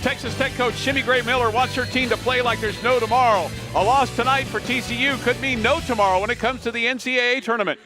Texas Tech coach Shimmy Gray Miller wants her team to play like there's no tomorrow. A loss tonight for TCU could mean no tomorrow when it comes to the NCAA tournament.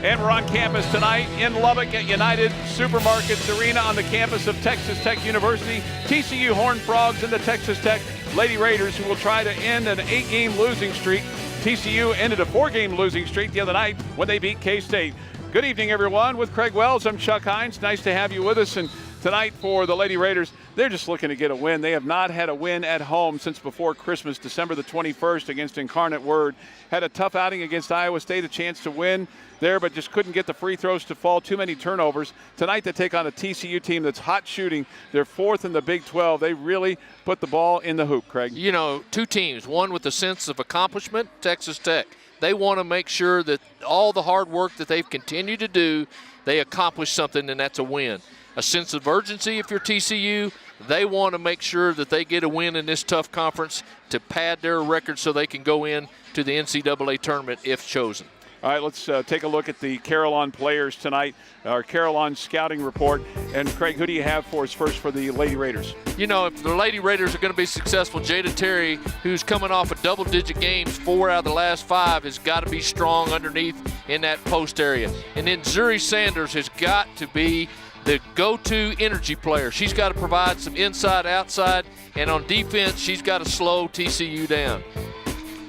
And we're on campus tonight in Lubbock at United Supermarkets Arena on the campus of Texas Tech University. TCU Horned Frogs and the Texas Tech Lady Raiders, who will try to end an 8-game losing streak. TCU ended a 4-game losing streak the other night when they beat K-State. Good evening, everyone. With Craig Wells, I'm Chuck Hines. Nice to have you with us. And tonight for the Lady Raiders, they're just looking to get a win. They have not had a win at home since before Christmas, December the 21st against Incarnate Word. Had a tough outing against Iowa State, a chance to win there, but just couldn't get the free throws to fall. Too many turnovers. Tonight they take on a TCU team that's hot shooting. They're fourth in the Big 12. They really put the ball in the hoop, Craig. You know, two teams, one with a sense of accomplishment, Texas Tech. They want to make sure that all the hard work that they've continued to do, they accomplish something, and that's a win. A sense of urgency if you're TCU. They want to make sure that they get a win in this tough conference to pad their record so they can go in to the NCAA tournament if chosen. All right, let's take a look at the Carillon players tonight, our Carillon scouting report. And Craig, who do you have for us first for the Lady Raiders? You know, if the Lady Raiders are going to be successful, Jada Terry, who's coming off of double-digit games, 4 out of the last 5, has got to be strong underneath in that post area. And then Zuri Sanders has got to be the go-to energy player. She's got to provide some inside, outside, and on defense, she's got to slow TCU down.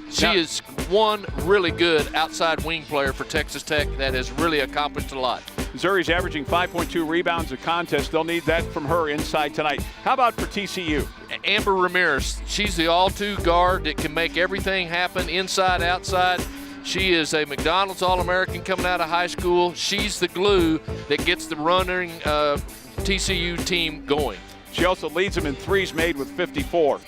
She is one really good outside wing player for Texas Tech that has really accomplished a lot. Zuri's averaging 5.2 rebounds a contest. They'll need that from her inside tonight. How about for TCU? Amber Ramirez, she's the all-two guard that can make everything happen inside, outside. She is a McDonald's All-American coming out of high school. She's the glue that gets the running TCU team going. She also leads them in threes made with 54.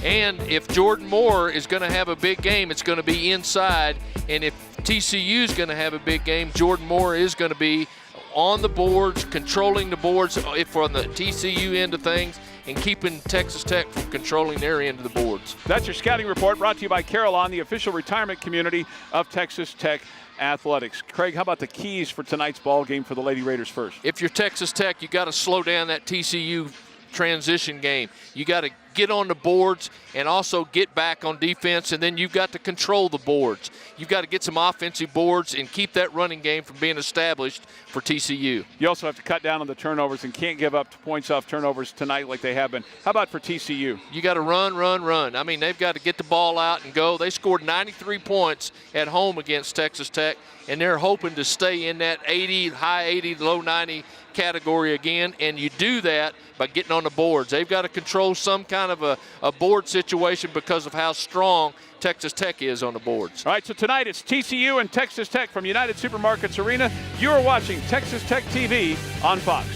And if Jordan Moore is going to have a big game, it's going to be inside. And if TCU is going to have a big game, Jordan Moore is going to be on the boards, controlling the boards if on the TCU end of things, and keeping Texas Tech from controlling their end of the boards. That's your scouting report brought to you by Carillon, the official retirement community of Texas Tech athletics. Craig, how about the keys for tonight's ball game for the Lady Raiders first? If you're Texas Tech, you got to slow down that TCU transition game. You got to get on the boards and also get back on defense, and then you've got to control the boards. You've got to get some offensive boards and keep that running game from being established for TCU. You also have to cut down on the turnovers and can't give up points off turnovers tonight like they have been. How about for TCU? You got to run, run, run. I mean, they've got to get the ball out and go. They scored 93 points at home against Texas Tech, and they're hoping to stay in that 80, high 80, low 90 category again, and you do that by getting on the boards. They've got to control some kind of a board situation because of how strong Texas Tech is on the boards. All right, so tonight it's TCU and Texas Tech from United Supermarkets Arena. You are watching Texas Tech TV on Fox.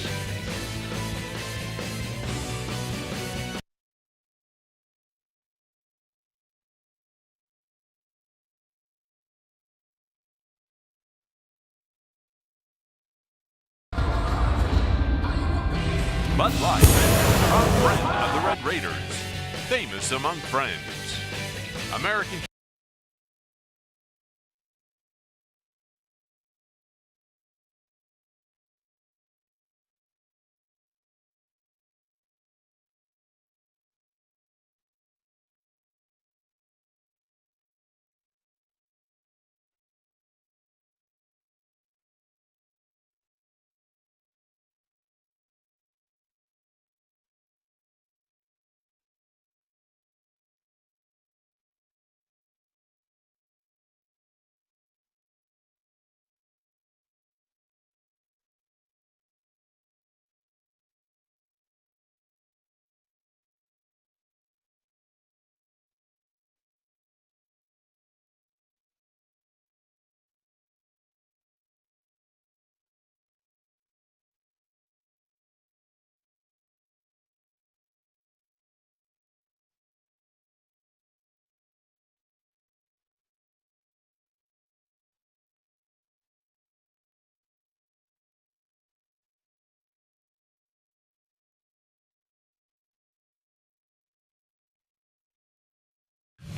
Bud Light, a friend of the Red Raiders, famous among friends. American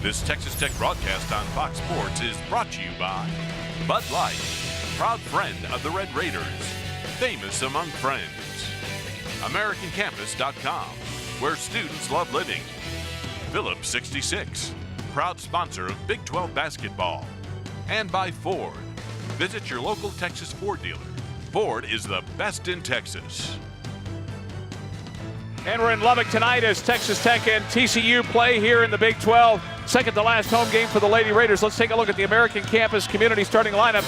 This Texas Tech broadcast on Fox Sports is brought to you by Bud Light, proud friend of the Red Raiders, famous among friends. AmericanCampus.com, where students love living. Phillips 66, proud sponsor of Big 12 basketball. And by Ford. Visit your local Texas Ford dealer. Ford is the best in Texas. And we're in Lubbock tonight as Texas Tech and TCU play here in the Big 12. Second to last home game for the Lady Raiders. Let's take a look at the American Campus Community starting lineup.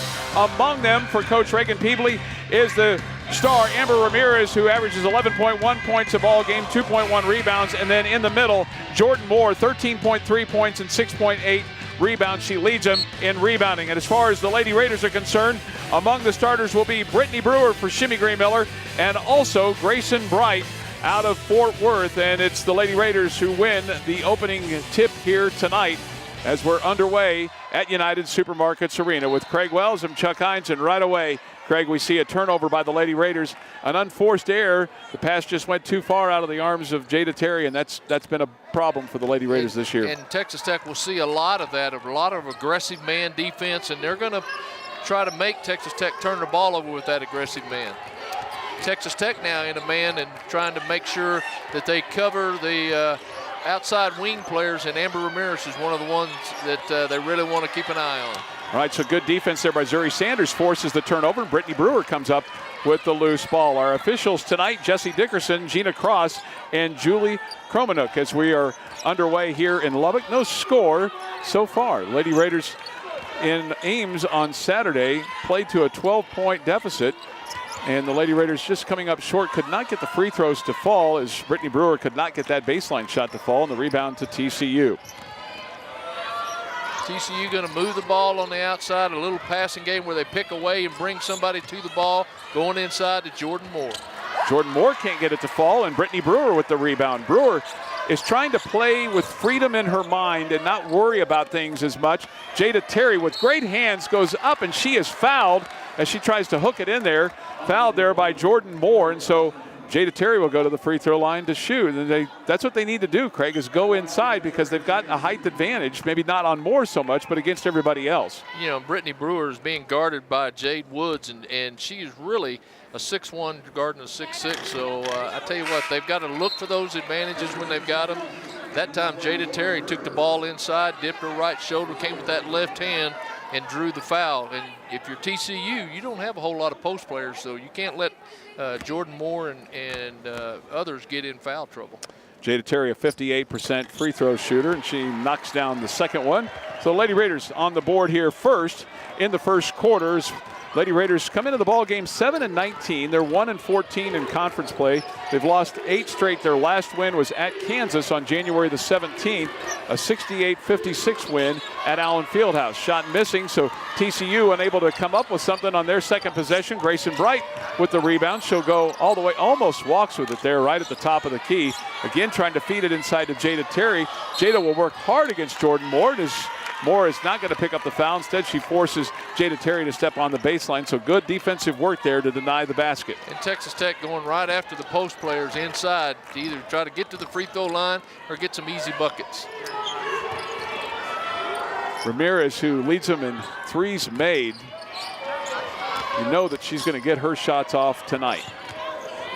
Among them, for Coach Reagan Peebley, is the star Amber Ramirez, who averages 11.1 points a ball game, 2.1 rebounds. And then in the middle, Jordan Moore, 13.3 points and 6.8 rebounds. She leads them in rebounding. And as far as the Lady Raiders are concerned, among the starters will be Brittany Brewer for Shimmy Gray Miller and also Grayson Bright out of Fort Worth. And it's the Lady Raiders who win the opening tip here tonight as we're underway at United Supermarkets Arena. With Craig Wells and Chuck Hines, and right away, Craig, we see a turnover by the Lady Raiders, an unforced error. The pass just went too far out of the arms of Jada Terry, and that's been a problem for the Lady Raiders this year. And Texas Tech will see a lot of that, a lot of aggressive man defense, and they're going to try to make Texas Tech turn the ball over with that aggressive man. Texas Tech now in a man and trying to make sure that they cover the outside wing players, and Amber Ramirez is one of the ones that they really want to keep an eye on. All right, so good defense there by Zuri Sanders, forces the turnover, and Brittany Brewer comes up with the loose ball. Our officials tonight, Jesse Dickerson, Gina Cross, and Julie Kromanuk, as we are underway here in Lubbock. No score so far. Lady Raiders in Ames on Saturday played to a 12-point deficit, and the Lady Raiders just coming up short, could not get the free throws to fall, as Brittany Brewer could not get that baseline shot to fall, and the rebound to TCU. TCU going to move the ball on the outside, a little passing game where they pick away and bring somebody to the ball, going inside to Jordan Moore. Jordan Moore can't get it to fall, and Brittany Brewer with the rebound. Brewer is trying to play with freedom in her mind and not worry about things as much. Jada Terry with great hands goes up, and she is fouled as she tries to hook it in there. Fouled there by Jordan Moore, and so Jada Terry will go to the free throw line to shoot. And that's what they need to do, Craig, is go inside, because they've got a height advantage, maybe not on Moore so much, but against everybody else. You know, Brittany Brewer is being guarded by Jade Woods, and she is really a 6'1" guarding a 6'6". So I tell you what, they've got to look for those advantages when they've got them. That time, Jada Terry took the ball inside, dipped her right shoulder, came with that left hand, and drew the foul. And if you're TCU, you don't have a whole lot of post players, so you can't let Jordan Moore and others get in foul trouble. Jada Terry, a 58% free throw shooter, and she knocks down the second one. So Lady Raiders on the board here first in the first quarters. Lady Raiders come into the ball game 7-19. They're 1-14 in conference play. They've lost 8 straight. Their last win was at Kansas on January the 17th, a 68-56 win at Allen Fieldhouse. Shot missing, so TCU unable to come up with something on their second possession. Grayson Bright with the rebound. She'll go all the way, almost walks with it there right at the top of the key. Again, trying to feed it inside to Jada Terry. Jada will work hard against Jordan Moore. Moore is not going to pick up the foul. Instead, she forces Jada Terry to step on the baseline. So good defensive work there to deny the basket. And Texas Tech going right after the post players inside to either try to get to the free throw line or get some easy buckets. Ramirez, who leads them in threes made, you know that she's going to get her shots off tonight.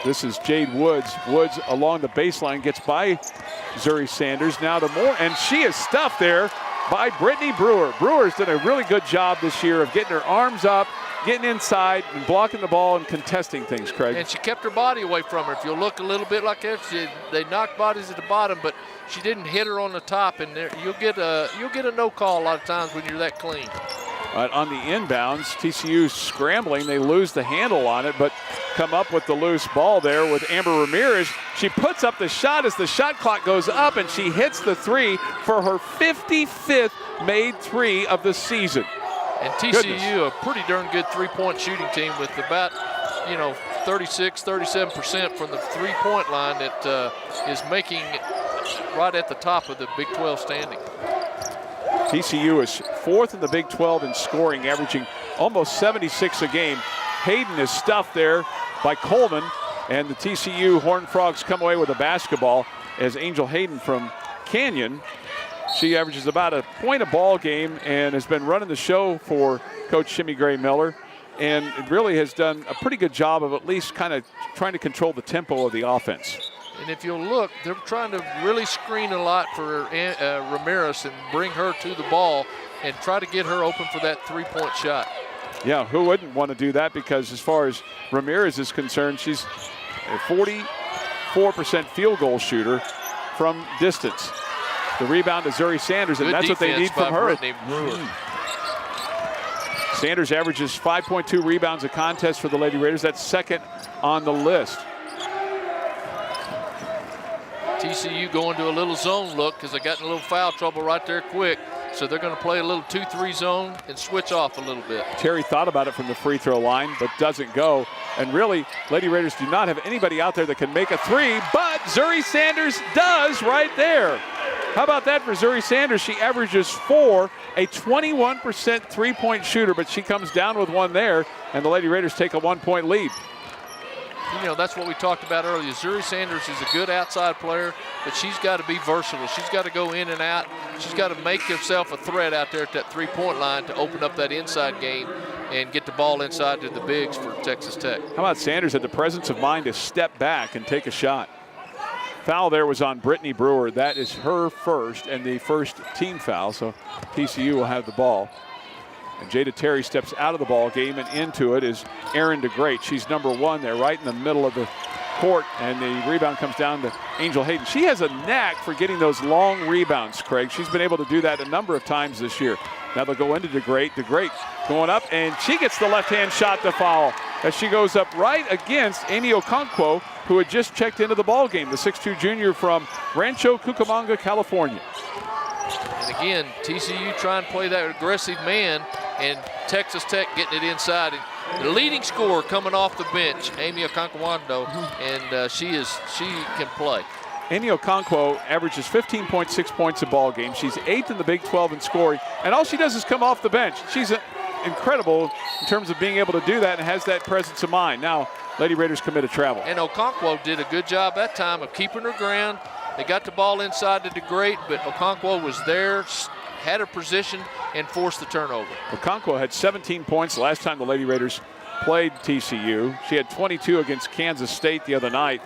This is Jade Woods. Woods along the baseline gets by Zuri Sanders. Now to Moore, and she is stuffed there by Brittany Brewer. Brewer's done a really good job this year of getting her arms up, getting inside, and blocking the ball and contesting things, Craig. And she kept her body away from her. If you'll look a little bit like that, they knocked bodies at the bottom, but she didn't hit her on the top, and you'll get a no call a lot of times when you're that clean. On the inbounds, TCU scrambling. They lose the handle on it, but come up with the loose ball there with Amber Ramirez. She puts up the shot as the shot clock goes up, and she hits the three for her 55th made three of the season. And TCU, a pretty darn good three-point shooting team with about, 36, 37% from the three-point line that is making right at the top of the Big 12 standing. TCU is 4th in the Big 12 in scoring, averaging almost 76 a game. Hayden is stuffed there by Coleman, and the TCU Horned Frogs come away with a basketball as Angel Hayden from Canyon She averages about a point a ball game and has been running the show for Coach Shimmy Gray Miller, and it really has done a pretty good job of at least kind of trying to control the tempo of the offense. And if you'll look, they're trying to really screen a lot for Ramirez and bring her to the ball and try to get her open for that three-point shot. Yeah, who wouldn't want to do that? Because as far as Ramirez is concerned, she's a 44% field goal shooter from distance. The rebound to Zuri Sanders, and that's what they need from her. Sanders averages 5.2 rebounds a contest for the Lady Raiders. That's second on the list. TCU going to a little zone look because they got in a little foul trouble right there quick. So they're going to play a little 2-3 zone and switch off a little bit. Terry thought about it from the free throw line, but doesn't go. And really, Lady Raiders do not have anybody out there that can make a three, but Zuri Sanders does right there. How about that for Zuri Sanders? She averages 4, a 21% three-point shooter, but she comes down with one there, and the Lady Raiders take a 1-point lead. You know, that's what we talked about earlier. Zuri Sanders is a good outside player, but she's got to be versatile. She's got to go in and out. She's got to make herself a threat out there at that three-point line to open up that inside game and get the ball inside to the bigs for Texas Tech. How about Sanders had the presence of mind to step back and take a shot? Foul there was on Brittany Brewer. That is her first and the first team foul, so TCU will have the ball. And Jada Terry steps out of the ball game, and into it is Erin DeGreat. She's number 1 there, right in the middle of the court, and the rebound comes down to Angel Hayden. She has a knack for getting those long rebounds, Craig. She's been able to do that a number of times this year. Now they'll go into DeGreat. DeGreat going up, and she gets the left-hand shot to foul as she goes up right against Amy Okonkwo, who had just checked into the ball game, the 6'2 junior from Rancho Cucamonga, California. And again, TCU trying to play that aggressive man, and Texas Tech getting it inside. And the leading scorer coming off the bench, Amy Okonkwo, and she can play. Amy Okonkwo averages 15.6 points a ball game. She's 8th in the Big 12 in scoring, and all she does is come off the bench. She's incredible in terms of being able to do that and has that presence of mind. Now, Lady Raiders commit a travel. And Okonkwo did a good job that time of keeping her ground. They got the ball inside to DeGreat, but Okonkwo was there, had her position, and forced the turnover. Okonkwo had 17 points last time the Lady Raiders played TCU. She had 22 against Kansas State the other night.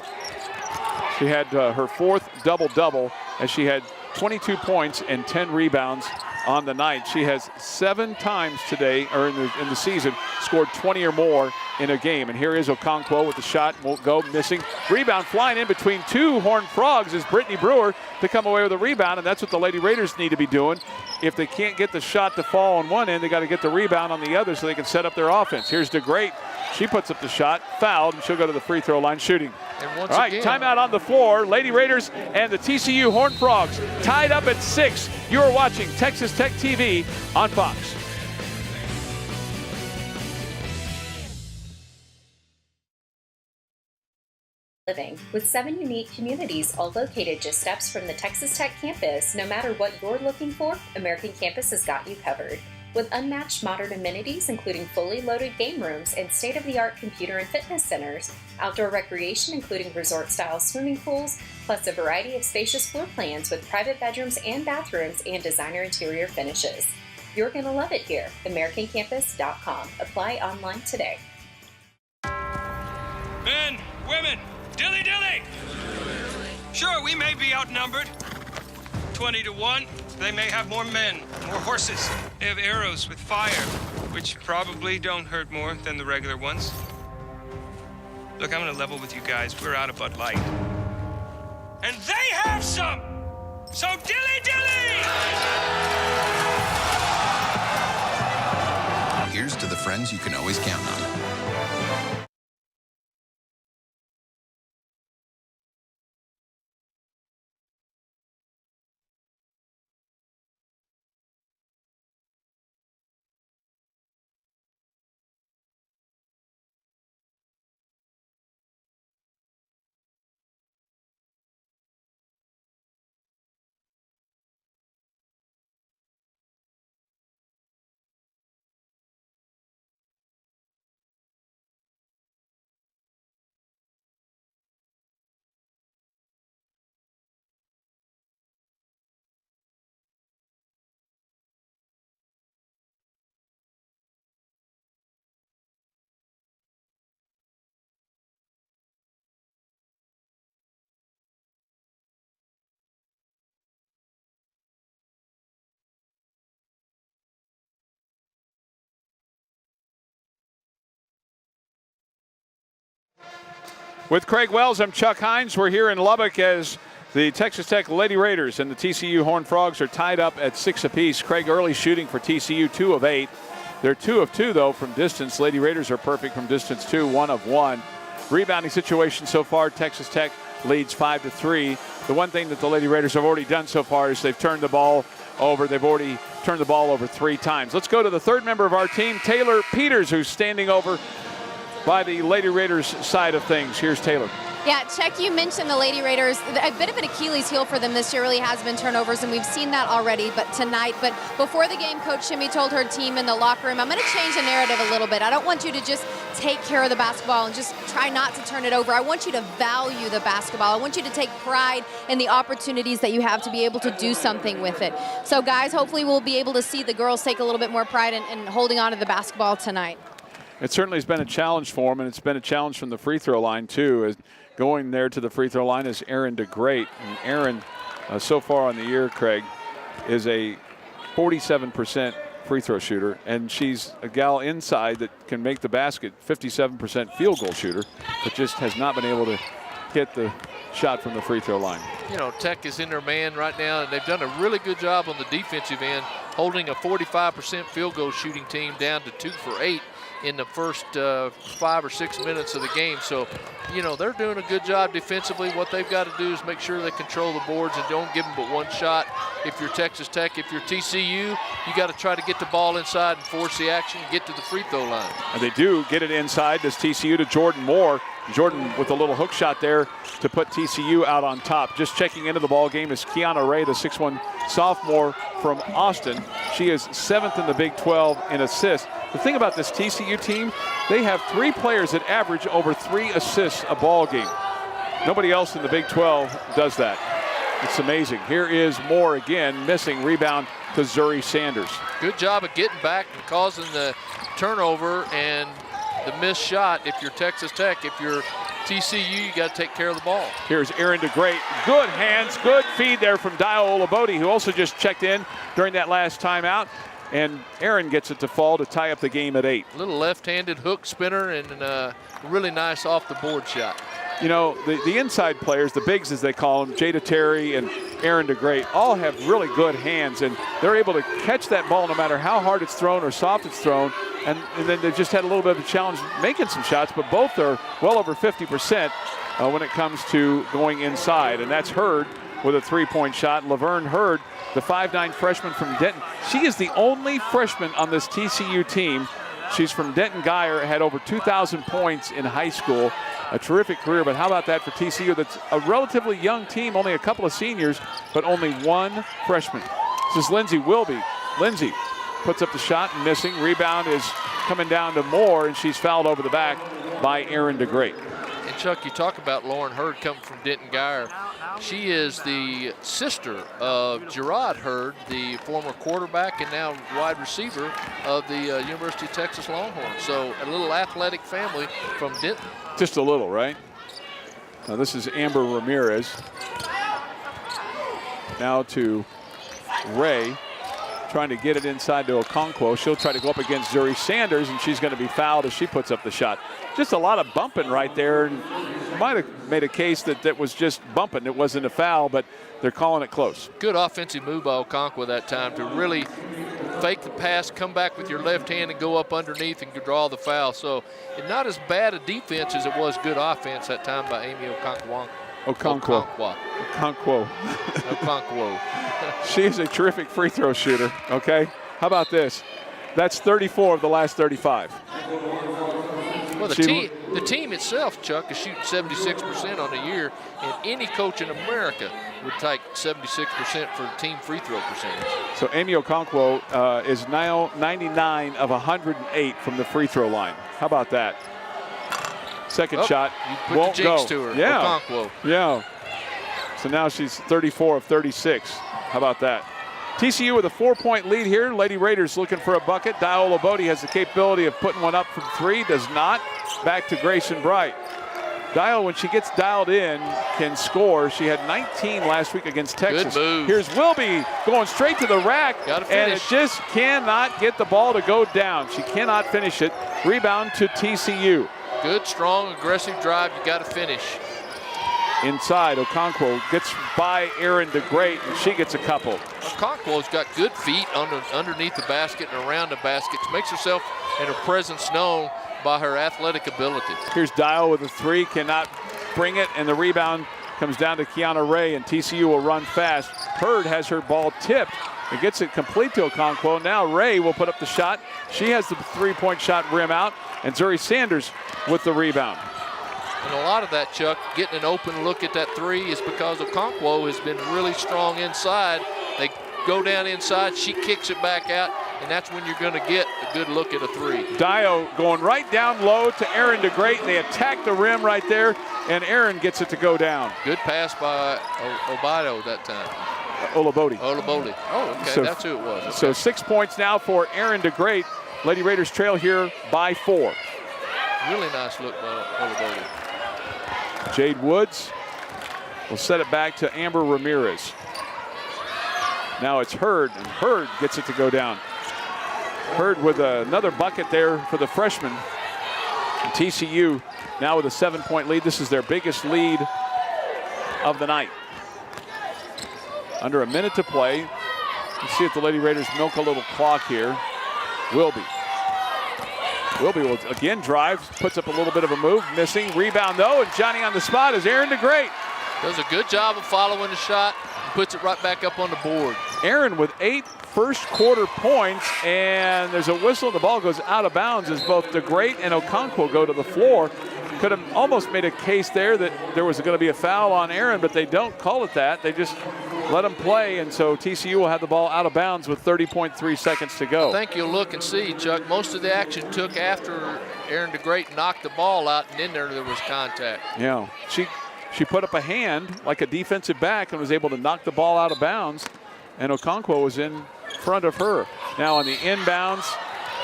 She had her 4th double-double as she had 22 points and 10 rebounds on the night. She has 7 times today, or in the season, scored 20 or more in a game. And here is Okonkwo with the shot, won't go, missing. Rebound flying in between 2 Horned Frogs is Brittany Brewer to come away with a rebound, and that's what the Lady Raiders need to be doing. If they can't get the shot to fall on one end, they got to get the rebound on the other so they can set up their offense. Here's DeGreat. She puts up the shot, fouled, and she'll go to the free throw line shooting. And once all right, again, timeout on the floor. Lady Raiders and the TCU Horned Frogs tied up at 6. You are watching Texas Tech TV on Fox. Living with 7 unique communities all located just steps from the Texas Tech campus. No matter what you're looking for, American Campus has got you covered. With unmatched modern amenities, including fully loaded game rooms and state-of-the-art computer and fitness centers, outdoor recreation, including resort-style swimming pools, plus a variety of spacious floor plans with private bedrooms and bathrooms and designer interior finishes. You're going to love it here. AmericanCampus.com. Apply online today. Men, women, dilly dilly! Sure, we may be outnumbered. 20 to 1. They may have more men, more horses. They have arrows with fire, which probably don't hurt more than the regular ones. Look, I'm gonna level with you guys. We're out of Bud Light. And they have some! So dilly dilly! Here's to the friends you can always count on. With Craig Wells, I'm Chuck Hines. We're here in Lubbock as the Texas Tech Lady Raiders and the TCU Horned Frogs are tied up at 6 apiece. Craig early shooting for TCU, 2 of 8. They're 2 of 2, though, from distance. Lady Raiders are perfect from distance, too, 1 of 1. Rebounding situation so far, Texas Tech leads 5-3. The one thing that the Lady Raiders have already done so far is they've turned the ball over. They've already turned the ball over 3 times. Let's go to the third member of our team, Taylor Peters, who's standing over by the Lady Raiders side of things. Here's Taylor. Yeah, Chuck, you mentioned the Lady Raiders. A bit of an Achilles heel for them this year really has been turnovers, and we've seen that already. But tonight, before the game, Coach Shimmy told her team in the locker room, I'm going to change the narrative a little bit. I don't want you to just take care of the basketball and just try not to turn it over. I want you to value the basketball. I want you to take pride in the opportunities that you have to be able to do something with it. So, guys, hopefully we'll be able to see the girls take a little bit more pride in holding on to the basketball tonight. It certainly has been a challenge for them, and it's been a challenge from the free throw line, too. Going there to the free throw line is Aaron DeGreat. And Aaron, so far on the year, Craig, is a 47% free throw shooter. And she's a gal inside that can make the basket, 57% field goal shooter, but just has not been able to hit the shot from the free throw line. You know, Tech is in their man right now, and they've done a really good job on the defensive end, holding a 45% field goal shooting team down to 2 for 8 in the first 5 or 6 minutes of the game. So, you know, they're doing a good job defensively. What they've got to do is make sure they control the boards and don't give them but one shot. If you're Texas Tech, if you're TCU, you got to try to get the ball inside and force the action and get to the free throw line. And they do get it inside. This TCU to Jordan Moore. Jordan with a little hook shot there to put TCU out on top. Just checking into the ball game is Kiana Ray, the 6'1" sophomore from Austin. She is 7th in the Big 12 in assists. The thing about this TCU team, they have 3 players that average over 3 assists a ball game. Nobody else in the Big 12 does that. It's amazing. Here is Moore again, missing. Rebound to Zuri Sanders. Good job of getting back and causing the turnover and the missed shot. If you're Texas Tech, if you're TCU, you got to take care of the ball. Here's Aaron DeGreat. Good hands, good feed there from Dio Olabode, who also just checked in during that last timeout. And Aaron gets it to fall to tie up the game at 8. A little left-handed hook spinner and a really nice off-the-board shot. You know, the inside players, the bigs as they call them, Jada Terry and Aaron DeGreat, all have really good hands, and they're able to catch that ball no matter how hard it's thrown or soft it's thrown. And then they've just had a little bit of a challenge making some shots, but both are well over 50% when it comes to going inside. And that's Hurd with a 3-point shot. Laverne Hurd, the 5'9" freshman from Denton. She is the only freshman on this TCU team. She's from Denton Guyer, had over 2,000 points in high school. A terrific career, but how about that for TCU? That's a relatively young team, only a couple of seniors, but only 1 freshman. This is Lindsay Wilby. Lindsay puts up the shot and missing. Rebound is coming down to Moore, and she's fouled over the back by Aaron DeGreat. And Chuck, you talk about Lauren Hurd coming from Denton Guyer. She is the sister of Gerard Hurd, the former quarterback and now wide receiver of the University of Texas Longhorns. So a little athletic family from Denton. Just a little, right? Now this is Amber Ramirez. Now to Ray, trying to get it inside to Okonkwo. She'll try to go up against Zuri Sanders, and she's going to be fouled as she puts up the shot. Just a lot of bumping right there, and might have made a case that was just bumping. It wasn't a foul, but they're calling it close. Good offensive move by Okonkwo that time to really fake the pass, come back with your left hand and go up underneath and draw the foul. So it's not as bad a defense as it was good offense that time by Amy Okonkwo. She is a terrific free throw shooter, okay? How about this? That's 34 of the last 35. Well, the team itself, Chuck, is shooting 76% on the year, and any coach in America would take 76% for team free throw percentage. So Amy Okonkwo is now 99 of 108 from the free throw line. How about that? Second shot you won't put the jinx go. To her. Yeah. Okonkwo. Yeah. So now she's 34 of 36. How about that? TCU with a 4-point lead here. Lady Raiders looking for a bucket. Dio Olabode has the capability of putting one up from 3. Does not. Back to Grayson Bright. Dio, when she gets dialed in, can score. She had 19 last week against Texas. Good move. Here's Wilby going straight to the rack. And it just cannot get the ball to go down. She cannot finish it. Rebound to TCU. Good, strong, aggressive drive. You got to finish. Inside, Okonkwo gets by Aaron DeGreat, and she gets a couple. Okonkwo's got good feet underneath the basket and around the basket. She makes herself and her presence known by her athletic ability. Here's Dial with a three, cannot bring it, and the rebound comes down to Kiana Ray, and TCU will run fast. Hurd has her ball tipped and gets it complete to Okonkwo. Now Ray will put up the shot. She has the three-point shot rim out, and Zuri Sanders with the rebound. And a lot of that, Chuck, getting an open look at that three is because Okonkwo has been really strong inside. They go down inside, she kicks it back out, and that's when you're going to get a good look at a three. Dio going right down low to Aaron DeGreat, and they attack the rim right there, and Aaron gets it to go down. Good pass by Obido that time. Olabode. Oh, okay, so, that's who it was. Okay. So 6 points now for Aaron DeGreat. Lady Raiders trail here by 4. Really nice look by Olabode. Jade Woods will set it back to Amber Ramirez. Now it's Hurd, and Hurd gets it to go down. Hurd with another bucket there for the freshman. And TCU now with a 7-point lead. This is their biggest lead of the night. Under a minute to play. Let's see if the Lady Raiders milk a little clock here. Wilby will again drive, puts up a little bit of a move, missing. Rebound though, and Johnny on the spot is Aaron DeGreat. Does a good job of following the shot and puts it right back up on the board. Aaron with 8 first quarter points, and there's a whistle. The ball goes out of bounds as both DeGreat and Okonkwo go to the floor. Could have almost made a case there that there was going to be a foul on Aaron, but they don't call it that. They just let him play, and so TCU will have the ball out of bounds with 30.3 seconds to go. I think you'll look and see, Chuck, most of the action took after Aaron DeGreat knocked the ball out, and then there was contact. Yeah, she put up a hand like a defensive back and was able to knock the ball out of bounds, and Okonkwo was in front of her. Now on the inbounds,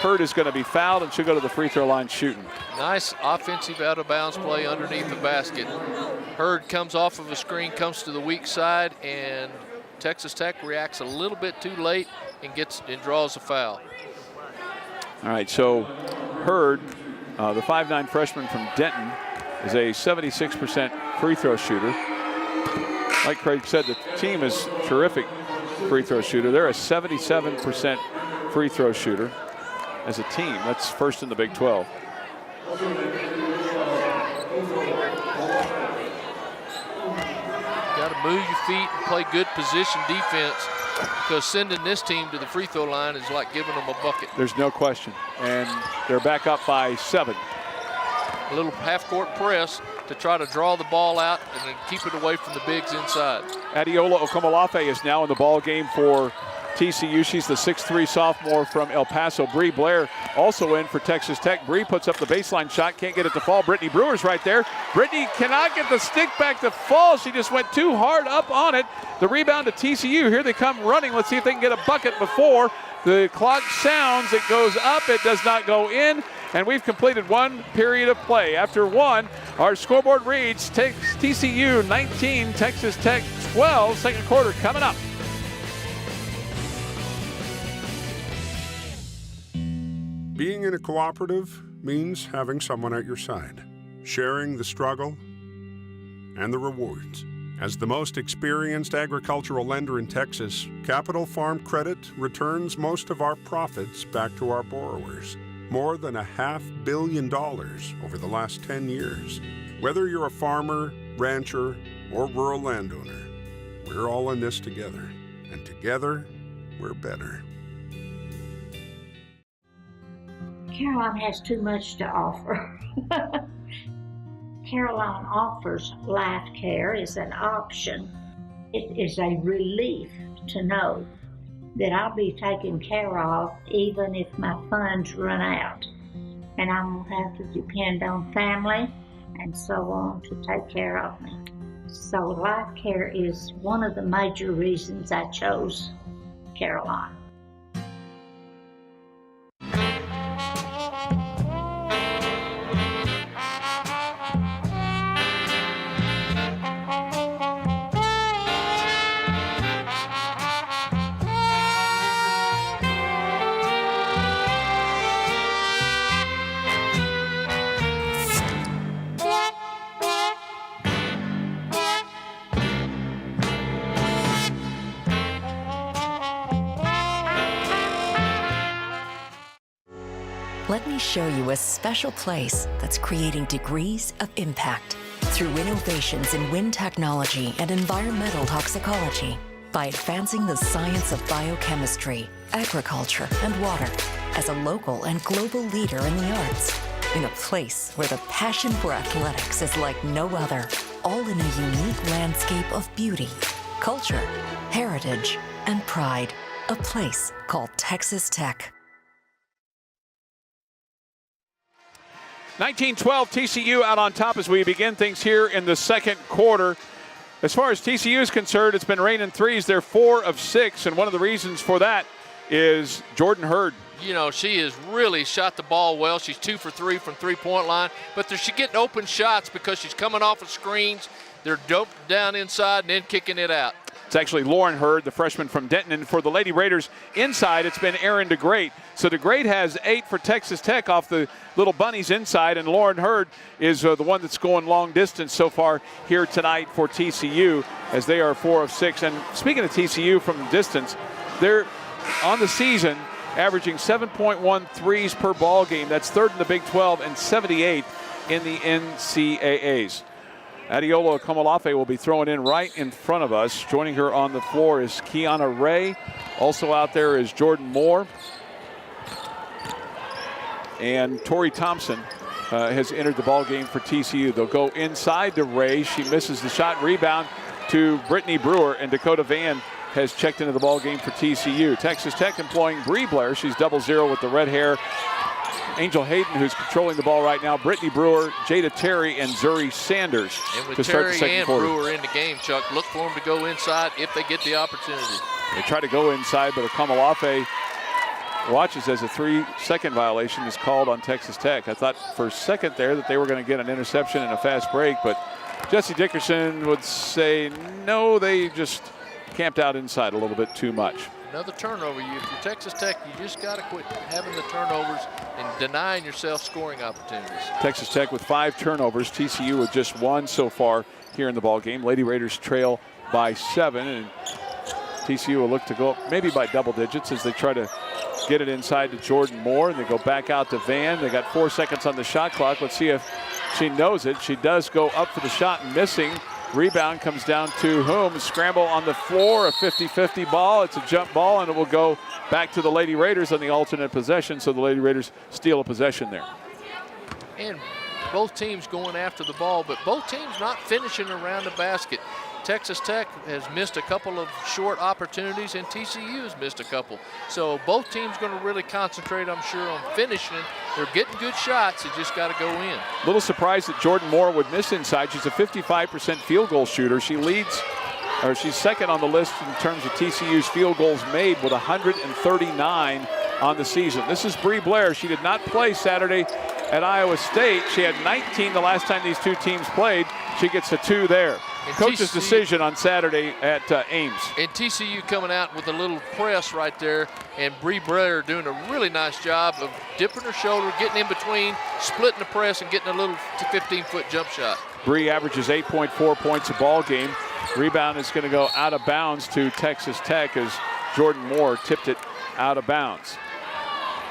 Hurd is going to be fouled, and she'll go to the free throw line shooting. Nice offensive out-of-bounds play underneath the basket. Hurd comes off of a screen, comes to the weak side, and Texas Tech reacts a little bit too late and draws a foul. All right, so Hurd, the 5'9" freshman from Denton, is a 76% free throw shooter. Like Craig said, the team is terrific free throw shooter. They're a 77% free throw shooter as a team. That's first in the Big 12. Got to move your feet and play good position defense, because sending this team to the free throw line is like giving them a bucket. There's no question. And they're back up by 7. A little half-court press to try to draw the ball out and then keep it away from the bigs inside. Adiola Okomolafe is now in the ball game for TCU. She's the 6'3" sophomore from El Paso. Bree Blair also in for Texas Tech. Bree puts up the baseline shot, can't get it to fall. Brittany Brewer's right there. Brittany cannot get the stick back to fall. She just went too hard up on it. The rebound to TCU. Here they come running. Let's see if they can get a bucket before the clock sounds. It goes up, it does not go in. And we've completed 1 period of play. After 1, our scoreboard reads TCU 19, Texas Tech 12. Second quarter coming up. Being in a cooperative means having someone at your side, sharing the struggle and the rewards. As the most experienced agricultural lender in Texas, Capital Farm Credit returns most of our profits back to our borrowers. More than $500 million over the last 10 years. Whether you're a farmer, rancher, or rural landowner, we're all in this together. And together, we're better. Caroline has too much to offer. Caroline offers Life Care as an option. It is a relief to know that I'll be taken care of even if my funds run out. And I won't have to depend on family and so on to take care of me. So Life Care is one of the major reasons I chose Caroline. Let me show you a special place that's creating degrees of impact through innovations in wind technology and environmental toxicology by advancing the science of biochemistry, agriculture, and water as a local and global leader in the arts, in a place where the passion for athletics is like no other, all in a unique landscape of beauty, culture, heritage, and pride, a place called Texas Tech. 19-12, TCU out on top as we begin things here in the second quarter. As far as TCU is concerned, it's been raining threes. They're 4 of 6, and one of the reasons for that is Jordan Hurd. You know, she has really shot the ball well. She's 2 for 3 from three-point line, but she's getting open shots because she's coming off of screens. They're doped down inside and then kicking it out. It's actually Lauren Hurd, the freshman from Denton. And for the Lady Raiders inside, it's been Aaron DeGrate. So DeGrate has 8 for Texas Tech off the little bunnies inside, and Lauren Hurd is the one that's going long distance so far here tonight for TCU as they are 4 of 6. And speaking of TCU from distance, they're on the season averaging 7.1 threes per ball game. That's 3rd in the Big 12 and 78th in the NCAAs. Adiola Komolafe will be throwing in right in front of us. Joining her on the floor is Kiana Ray. Also out there is Jordan Moore. And Tori Thompson has entered the ball game for TCU. They'll go inside to Ray. She misses the shot. Rebound to Brittany Brewer, and Dakota Van has checked into the ball game for TCU. Texas Tech employing Bree Blair. She's 0-0 with the red hair. Angel Hayden, who's controlling the ball right now, Brittany Brewer, Jada Terry, and Zuri Sanders and with to start the Terry second and quarter. Brewer in the game, Chuck, look for them to go inside if they get the opportunity. They try to go inside, but Komolafe watches as a 3-second violation is called on Texas Tech. I thought for a second there that they were going to get an interception and a fast break, but Jesse Dickerson would say no, they just camped out inside a little bit too much. Another turnover. If you're Texas Tech, you just got to quit having the turnovers and denying yourself scoring opportunities. Texas Tech with 5 turnovers. TCU with just 1 so far here in the ball game. Lady Raiders trail by 7, and TCU will look to go up maybe by double digits as they try to get it inside to Jordan Moore, and they go back out to Van. They got 4 seconds on the shot clock. Let's see if she knows it. She does go up for the shot, missing. Rebound comes down to whom? Scramble on the floor, a 50-50 ball. It's a jump ball, and it will go back to the Lady Raiders on the alternate possession, so the Lady Raiders steal a possession there. And both teams going after the ball, but both teams not finishing around the basket. Texas Tech has missed a couple of short opportunities, and TCU has missed a couple. So both teams going to really concentrate, I'm sure, on finishing. They're getting good shots. They just got to go in. A little surprised that Jordan Moore would miss inside. She's a 55% field goal shooter. She leads, or she's second on the list in terms of TCU's field goals made with 139 on the season. This is Bree Blair. She did not play Saturday at Iowa State. She had 19 the last time these two teams played. She gets a 2 there. And Coach's TCU decision on Saturday at Ames. And TCU coming out with a little press right there, and Bree Blair doing a really nice job of dipping her shoulder, getting in between, splitting the press, and getting a little 15-foot jump shot. Bree averages 8.4 points a ball game. Rebound is going to go out of bounds to Texas Tech as Jordan Moore tipped it out of bounds.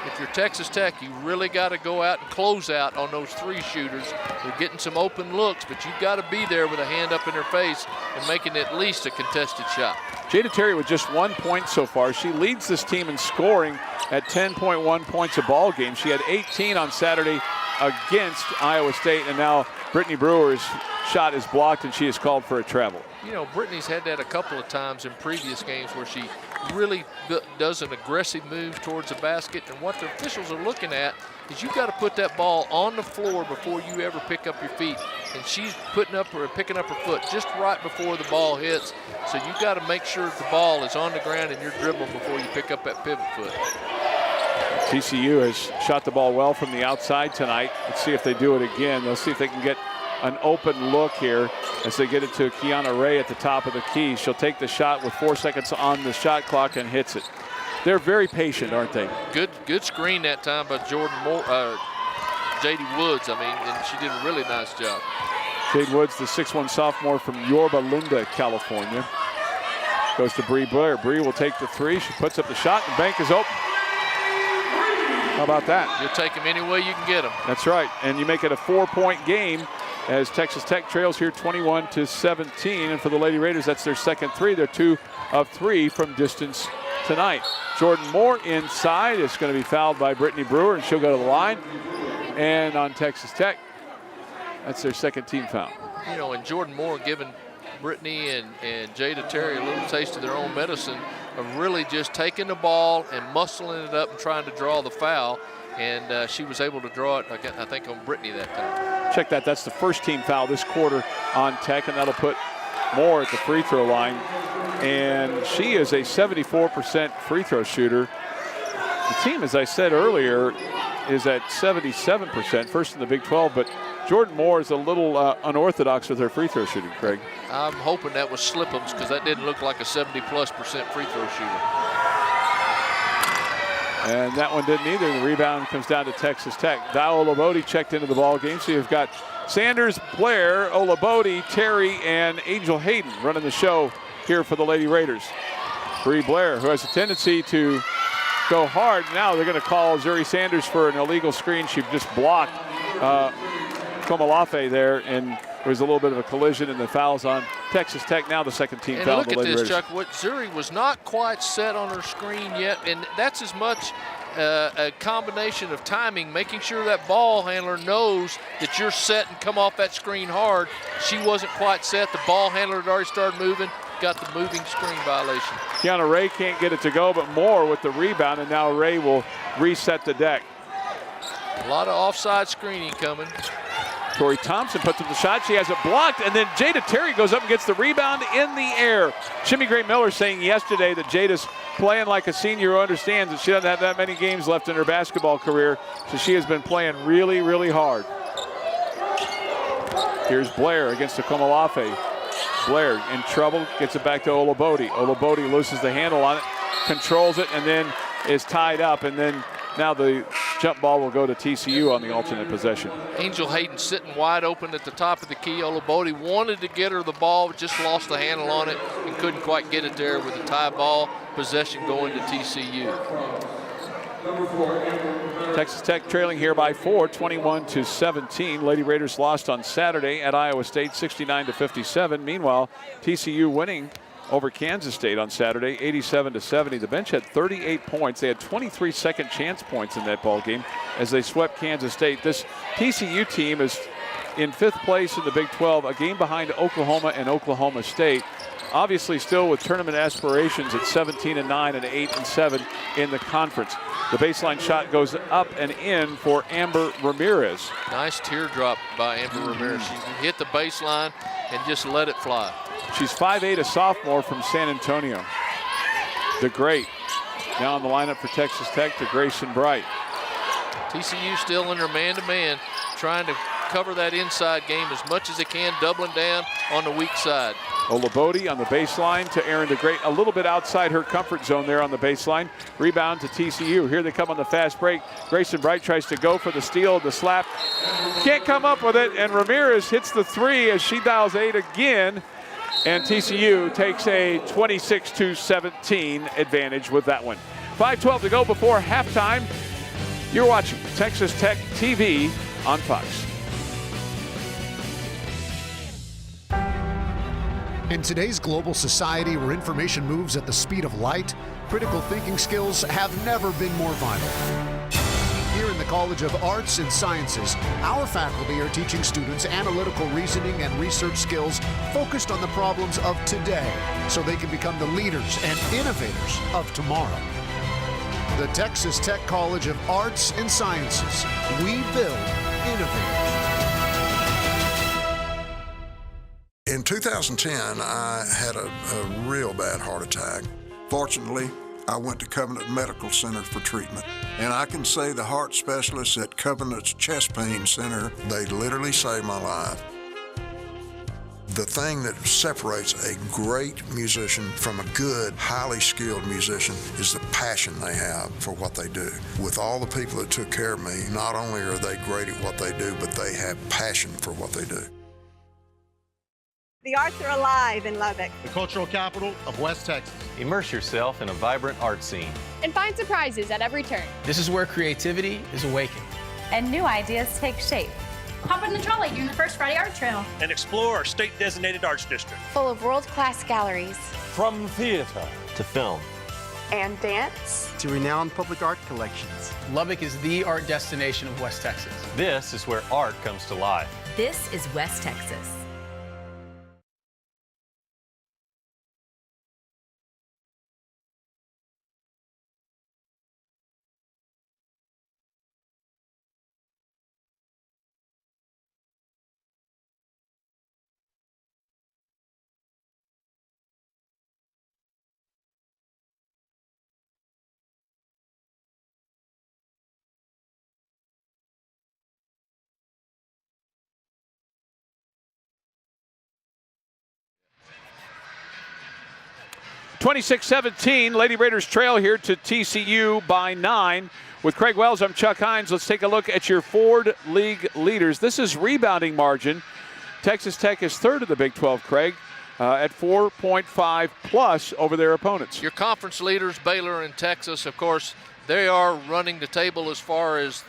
If you're Texas Tech, you really got to go out and close out on those 3 shooters. They're getting some open looks, but you've got to be there with a hand up in her face and making at least a contested shot. Jada Terry with just 1 point so far. She leads this team in scoring at 10.1 points a ball game. She had 18 on Saturday against Iowa State, and now Brittany Brewer's shot is blocked and she is called for a travel. You know, Brittany's had that a couple of times in previous games where she really does an aggressive move towards the basket, and what the officials are looking at is you've got to put that ball on the floor before you ever pick up your feet, and she's picking up her foot just right before the ball hits, so you've got to make sure the ball is on the ground and you're dribbling before you pick up that pivot foot. TCU has shot the ball well from the outside tonight. Let's see if they do it again. They'll see if they can get an open look here as they get it to Kiana Ray at the top of the key. She'll take the shot with 4 seconds on the shot clock and hits it. They're very patient, aren't they? Good screen that time by Jordan Moore, J.D. Woods, and she did a really nice job. Jade Woods, the 6'1 sophomore from Yorba Linda, California. Goes to Bree Blair. Bree will take the 3. She puts up the shot, and the bank is open. How about that? You'll take them any way you can get them. That's right. And you make it a 4-point game as Texas Tech trails here 21-17. And for the Lady Raiders, that's their second three. They're 2 of 3 from distance tonight. Jordan Moore inside is going to be fouled by Brittany Brewer, and she'll go to the line. And on Texas Tech, that's their second team foul. You know, and Jordan Moore giving Brittany and Jada Terry a little taste of their own medicine of really just taking the ball and muscling it up and trying to draw the foul. And she was able to draw it, I think, on Brittany that time. Check that. That's the first team foul this quarter on Tech, and that'll put Moore at the free throw line. And she is a 74% free throw shooter. The team, as I said earlier, is at 77%, first in the Big 12, but Jordan Moore is a little unorthodox with her free throw shooting, Craig. I'm hoping that was slip-ups because that didn't look like a 70+% free throw shooter. And that one didn't either. The rebound comes down to Texas Tech. Dio Olabode checked into the ball game. So you've got Sanders, Blair, Olabode, Terry, and Angel Hayden running the show here for the Lady Raiders. Bree Blair, who has a tendency to go hard. Now they're going to call Zuri Sanders for an illegal screen. She just blocked Komalafe there, and there was a little bit of a collision, and the foul's on Texas Tech. Now the second team foul. And look at this, Chuck. What Zuri was not quite set on her screen yet, and that's as much a combination of timing, making sure that ball handler knows that you're set and come off that screen hard. She wasn't quite set. The ball handler had already started moving, got the moving screen violation. Kiana Ray can't get it to go, but Moore with the rebound, and now Ray will reset the deck. A lot of offside screening coming. Tori Thompson puts up the shot. She has it blocked, and then Jada Terry goes up and gets the rebound in the air. Jimmy Gray Miller saying yesterday that Jada's playing like a senior who understands that she doesn't have that many games left in her basketball career, so she has been playing really, really hard. Here's Blair against the Komalafe. Blair in trouble, gets it back to Olabode. Olabode loses the handle on it, controls it, and then is tied up, and then now the jump ball will go to TCU on the alternate possession. Angel Hayden sitting wide open at the top of the key. Olabode wanted to get her the ball, just lost the handle on it and couldn't quite get it there with the tie ball. Possession going to TCU. Texas Tech trailing here by 4, 21-17. Lady Raiders lost on Saturday at Iowa State, 69-57. Meanwhile, TCU winning over Kansas State on Saturday, 87-70. The bench had 38 points. They had 23 second chance points in that ball game as they swept Kansas State. This TCU team is in 5th place in the Big 12, a game behind Oklahoma and Oklahoma State. Obviously still with tournament aspirations at 17-9 and 8-7 in the conference. The baseline shot goes up and in for Amber Ramirez. Nice teardrop by Amber Ramirez. She hit the baseline and just let it fly. She's 5'8", a sophomore from San Antonio. The Great now on the lineup for Texas Tech to Grayson Bright. TCU still in her man-to-man, trying to cover that inside game as much as they can, doubling down on the weak side. Olabode on the baseline to Aaron DeGreat, a little bit outside her comfort zone there on the baseline. Rebound to TCU. Here they come on the fast break. Grayson Bright tries to go for the steal, the slap. Can't come up with it, and Ramirez hits the three as she dials 8 again. And TCU takes a 26-17 advantage with that one. 5:12 to go before halftime. You're watching Texas Tech TV on Fox. In today's global society where information moves at the speed of light, critical thinking skills have never been more vital. Here in the College of Arts and Sciences, our faculty are teaching students analytical reasoning and research skills focused on the problems of today so they can become the leaders and innovators of tomorrow. The Texas Tech College of Arts and Sciences. We build innovators. In 2010, I had a real bad heart attack. Fortunately, I went to Covenant Medical Center for treatment. And I can say the heart specialists at Covenant's Chest Pain Center, they literally saved my life. The thing that separates a great musician from a good, highly skilled musician is the passion they have for what they do. With all the people that took care of me, not only are they great at what they do, but they have passion for what they do. The arts are alive in Lubbock. The cultural capital of West Texas. Immerse yourself in a vibrant art scene. And find surprises at every turn. This is where creativity is awakened. And new ideas take shape. Hop in the trolley during the First Friday Art Trail. And explore our state-designated arts district. Full of world-class galleries. From theater to film. And dance. To renowned public art collections. Lubbock is the art destination of West Texas. This is where art comes to life. This is West Texas. (26-17). Lady Raiders trail here to TCU by 9. With Craig Wells, I'm Chuck Hines. Let's take a look at your Ford League leaders. This is rebounding margin. Texas Tech is third of the Big 12, Craig, at 4.5 plus over their opponents. Your conference leaders, Baylor and Texas, of course, they are running the table as far as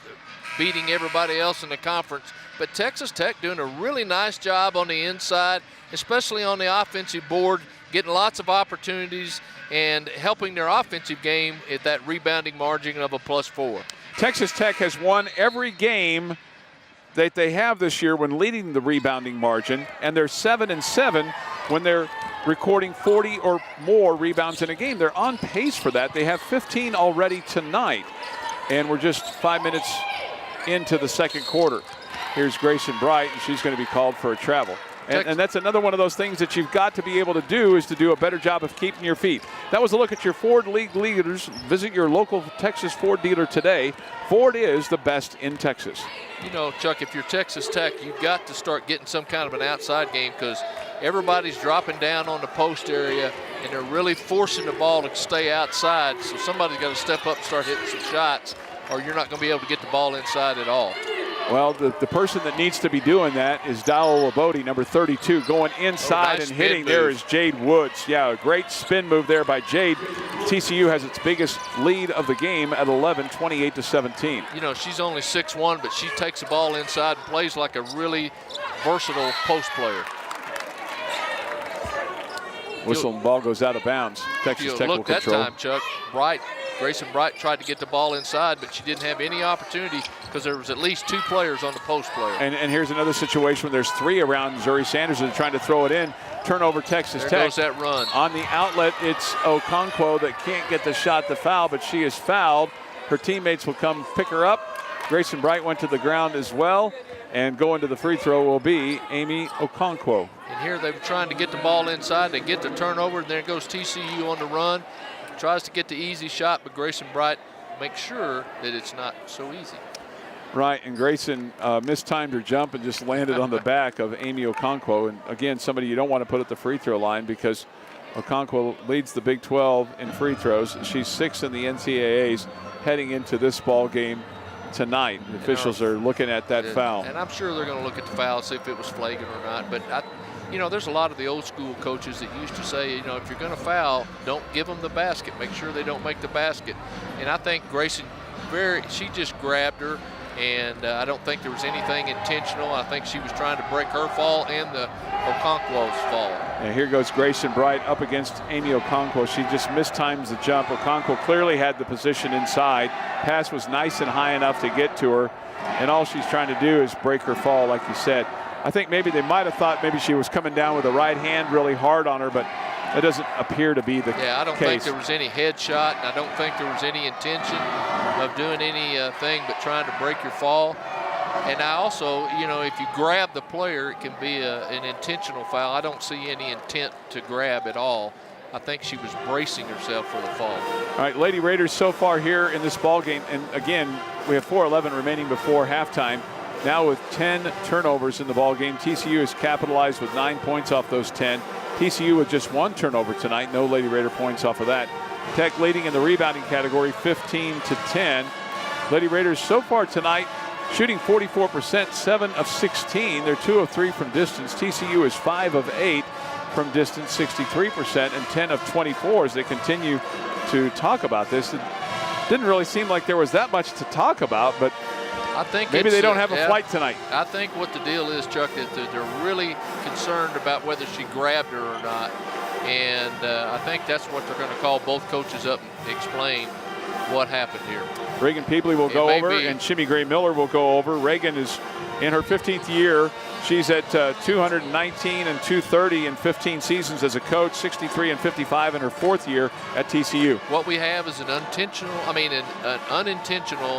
beating everybody else in the conference. But Texas Tech doing a really nice job on the inside, especially on the offensive board, getting lots of opportunities and helping their offensive game at that rebounding margin of a +4. Texas Tech has won every game that they have this year when leading the rebounding margin, and they're 7-7 when they're recording 40 or more rebounds in a game. They're on pace for that. They have 15 already tonight, and we're just 5 minutes into the second quarter. Here's Grayson Bright, and she's going to be called for a travel. And that's another one of those things that you've got to be able to do, is to do a better job of keeping your feet. That was a look at your Ford League leaders. Visit your local Texas Ford dealer today. Ford is the best in Texas. You know, Chuck, if you're Texas Tech, you've got to start getting some kind of an outside game, because everybody's dropping down on the post area, and they're really forcing the ball to stay outside. So somebody's got to step up and start hitting some shots, or you're not going to be able to get the ball inside at all. Well, the person that needs to be doing that is Dowell Labode, number 32, going inside and hitting. There is Jade Woods. Yeah, a great spin move there by Jade. TCU has its biggest lead of the game at 11, 28-17. You know, she's only 6'1", but she takes the ball inside and plays like a really versatile post player. Whistle and ball goes out of bounds. Texas Tech will control. That time, Chuck, Grayson Bright tried to get the ball inside, but she didn't have any opportunity because there was at least 2 players on the post player. And here's another situation where there's 3 around Missouri Sanders that are trying to throw it in. Turnover, Texas Tech. There goes that run. On the outlet, it's Okonkwo that can't get the shot to foul, but she is fouled. Her teammates will come pick her up. Grayson Bright went to the ground as well. And going to the free throw will be Amy Okonkwo. And here they were trying to get the ball inside. They get the turnover, and there goes TCU on the run. Tries to get the easy shot, but Grayson Bright makes sure that it's not so easy. Right, and Grayson mistimed her jump and just landed on the back of Amy Okonkwo. And again, somebody you don't want to put at the free throw line, because Okonkwo leads the Big 12 in free throws. She's 6th in the NCAAs heading into this ball game tonight. The officials are looking at that foul. And I'm sure they're going to look at the foul, see if it was flagrant or not. But you know, there's a lot of the old school coaches that used to say, you know, if you're going to foul, don't give them the basket. Make sure they don't make the basket. And I think Grayson, she just grabbed her, and I don't think there was anything intentional. I think she was trying to break her fall and the Okonkwo's fall. And here goes Grayson Bright up against Amy Okonkwo. She just mistimes the jump. Okonkwo clearly had the position inside. Pass was nice and high enough to get to her, and all she's trying to do is break her fall, like you said. I think maybe they might have thought maybe she was coming down with the right hand really hard on her, but that doesn't appear to be the case. Yeah, I don't think there was any head shot, and I don't think there was any intention of doing anything but trying to break your fall. And I also, you know, if you grab the player, it can be an intentional foul. I don't see any intent to grab at all. I think she was bracing herself for the fall. All right, Lady Raiders so far here in this ball game, and again, we have 4:11 remaining before halftime. Now with 10 turnovers in the ball game, TCU has capitalized with 9 points off those 10. TCU with just 1 turnover tonight, no Lady Raider points off of that. Tech leading in the rebounding category, 15-10. Lady Raiders so far tonight shooting 44%, 7 of 16. They're 2 of 3 from distance. TCU is 5 of 8 from distance, 63%, and 10 of 24 as they continue to talk about this. It didn't really seem like there was that much to talk about, but I think maybe they don't have a flight tonight. I think what the deal is, Chuck, is that they're really concerned about whether she grabbed her or not. And I think that's what they're going to call both coaches up and explain what happened here. Reagan Peebley will go over, and Shimmy Gray Miller will go over. Reagan is in her 15th year. She's at 219 and 230 in 15 seasons as a coach, 63 and 55 in her 4th year at TCU. What we have is an unintentional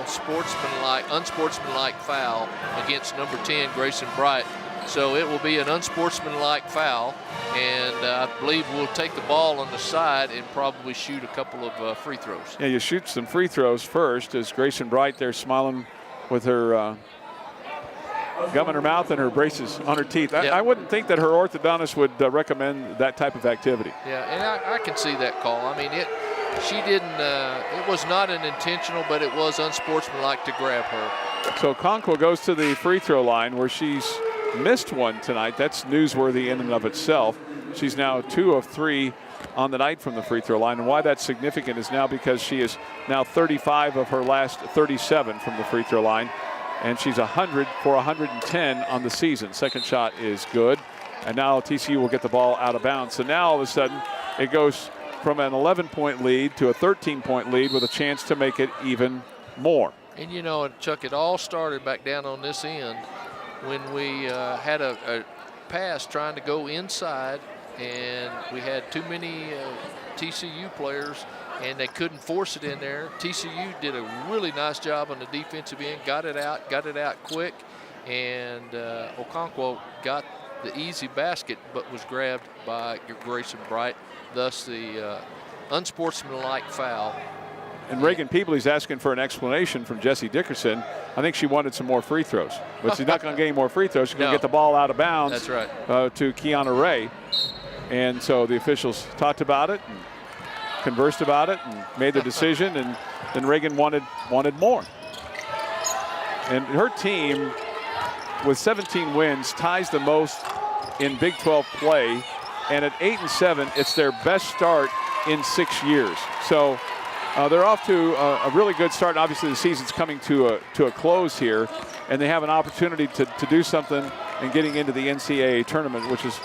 unsportsmanlike foul against number 10, Grayson Bright. So it will be an unsportsmanlike foul, and I believe we'll take the ball on the side and probably shoot a couple of free throws. Yeah, you shoot some free throws first as Grayson Bright there smiling with her gum in her mouth and her braces on her teeth. I wouldn't think that her orthodontist would recommend that type of activity. Yeah, and I can see that call. I mean, it was not an intentional, but it was unsportsmanlike to grab her. So Okonkwo goes to the free throw line where she's missed one tonight. That's newsworthy in and of itself. She's now 2 of 3 on the night from the free throw line. And why that's significant is now because she is now 35 of her last 37 from the free throw line. And she's 100 for 110 on the season. Second shot is good. And now TCU will get the ball out of bounds. So now all of a sudden it goes from an 11-point lead to a 13-point lead with a chance to make it even more. And you know, Chuck, it all started back down on this end when we had a pass trying to go inside, and we had too many TCU players, and they couldn't force it in there. TCU did a really nice job on the defensive end, got it out quick, and Okonkwo got the easy basket, but was grabbed by Grayson Bright, thus the unsportsmanlike foul. And Reagan Peebley's asking for an explanation from Jessie Dickerson. I think she wanted some more free throws, but she's not going to get any more free throws. She's going to get the ball out of bounds. That's right. To Kiana Ray. And so the officials talked about it and conversed about it and made the decision, and then Reagan wanted more. And her team, with 17 wins, ties the most in Big 12 play. And at 8-7, it's their best start in 6 years. So they're off to a really good start. And obviously, the season's coming to a close here, and they have an opportunity to do something in getting into the NCAA tournament, which is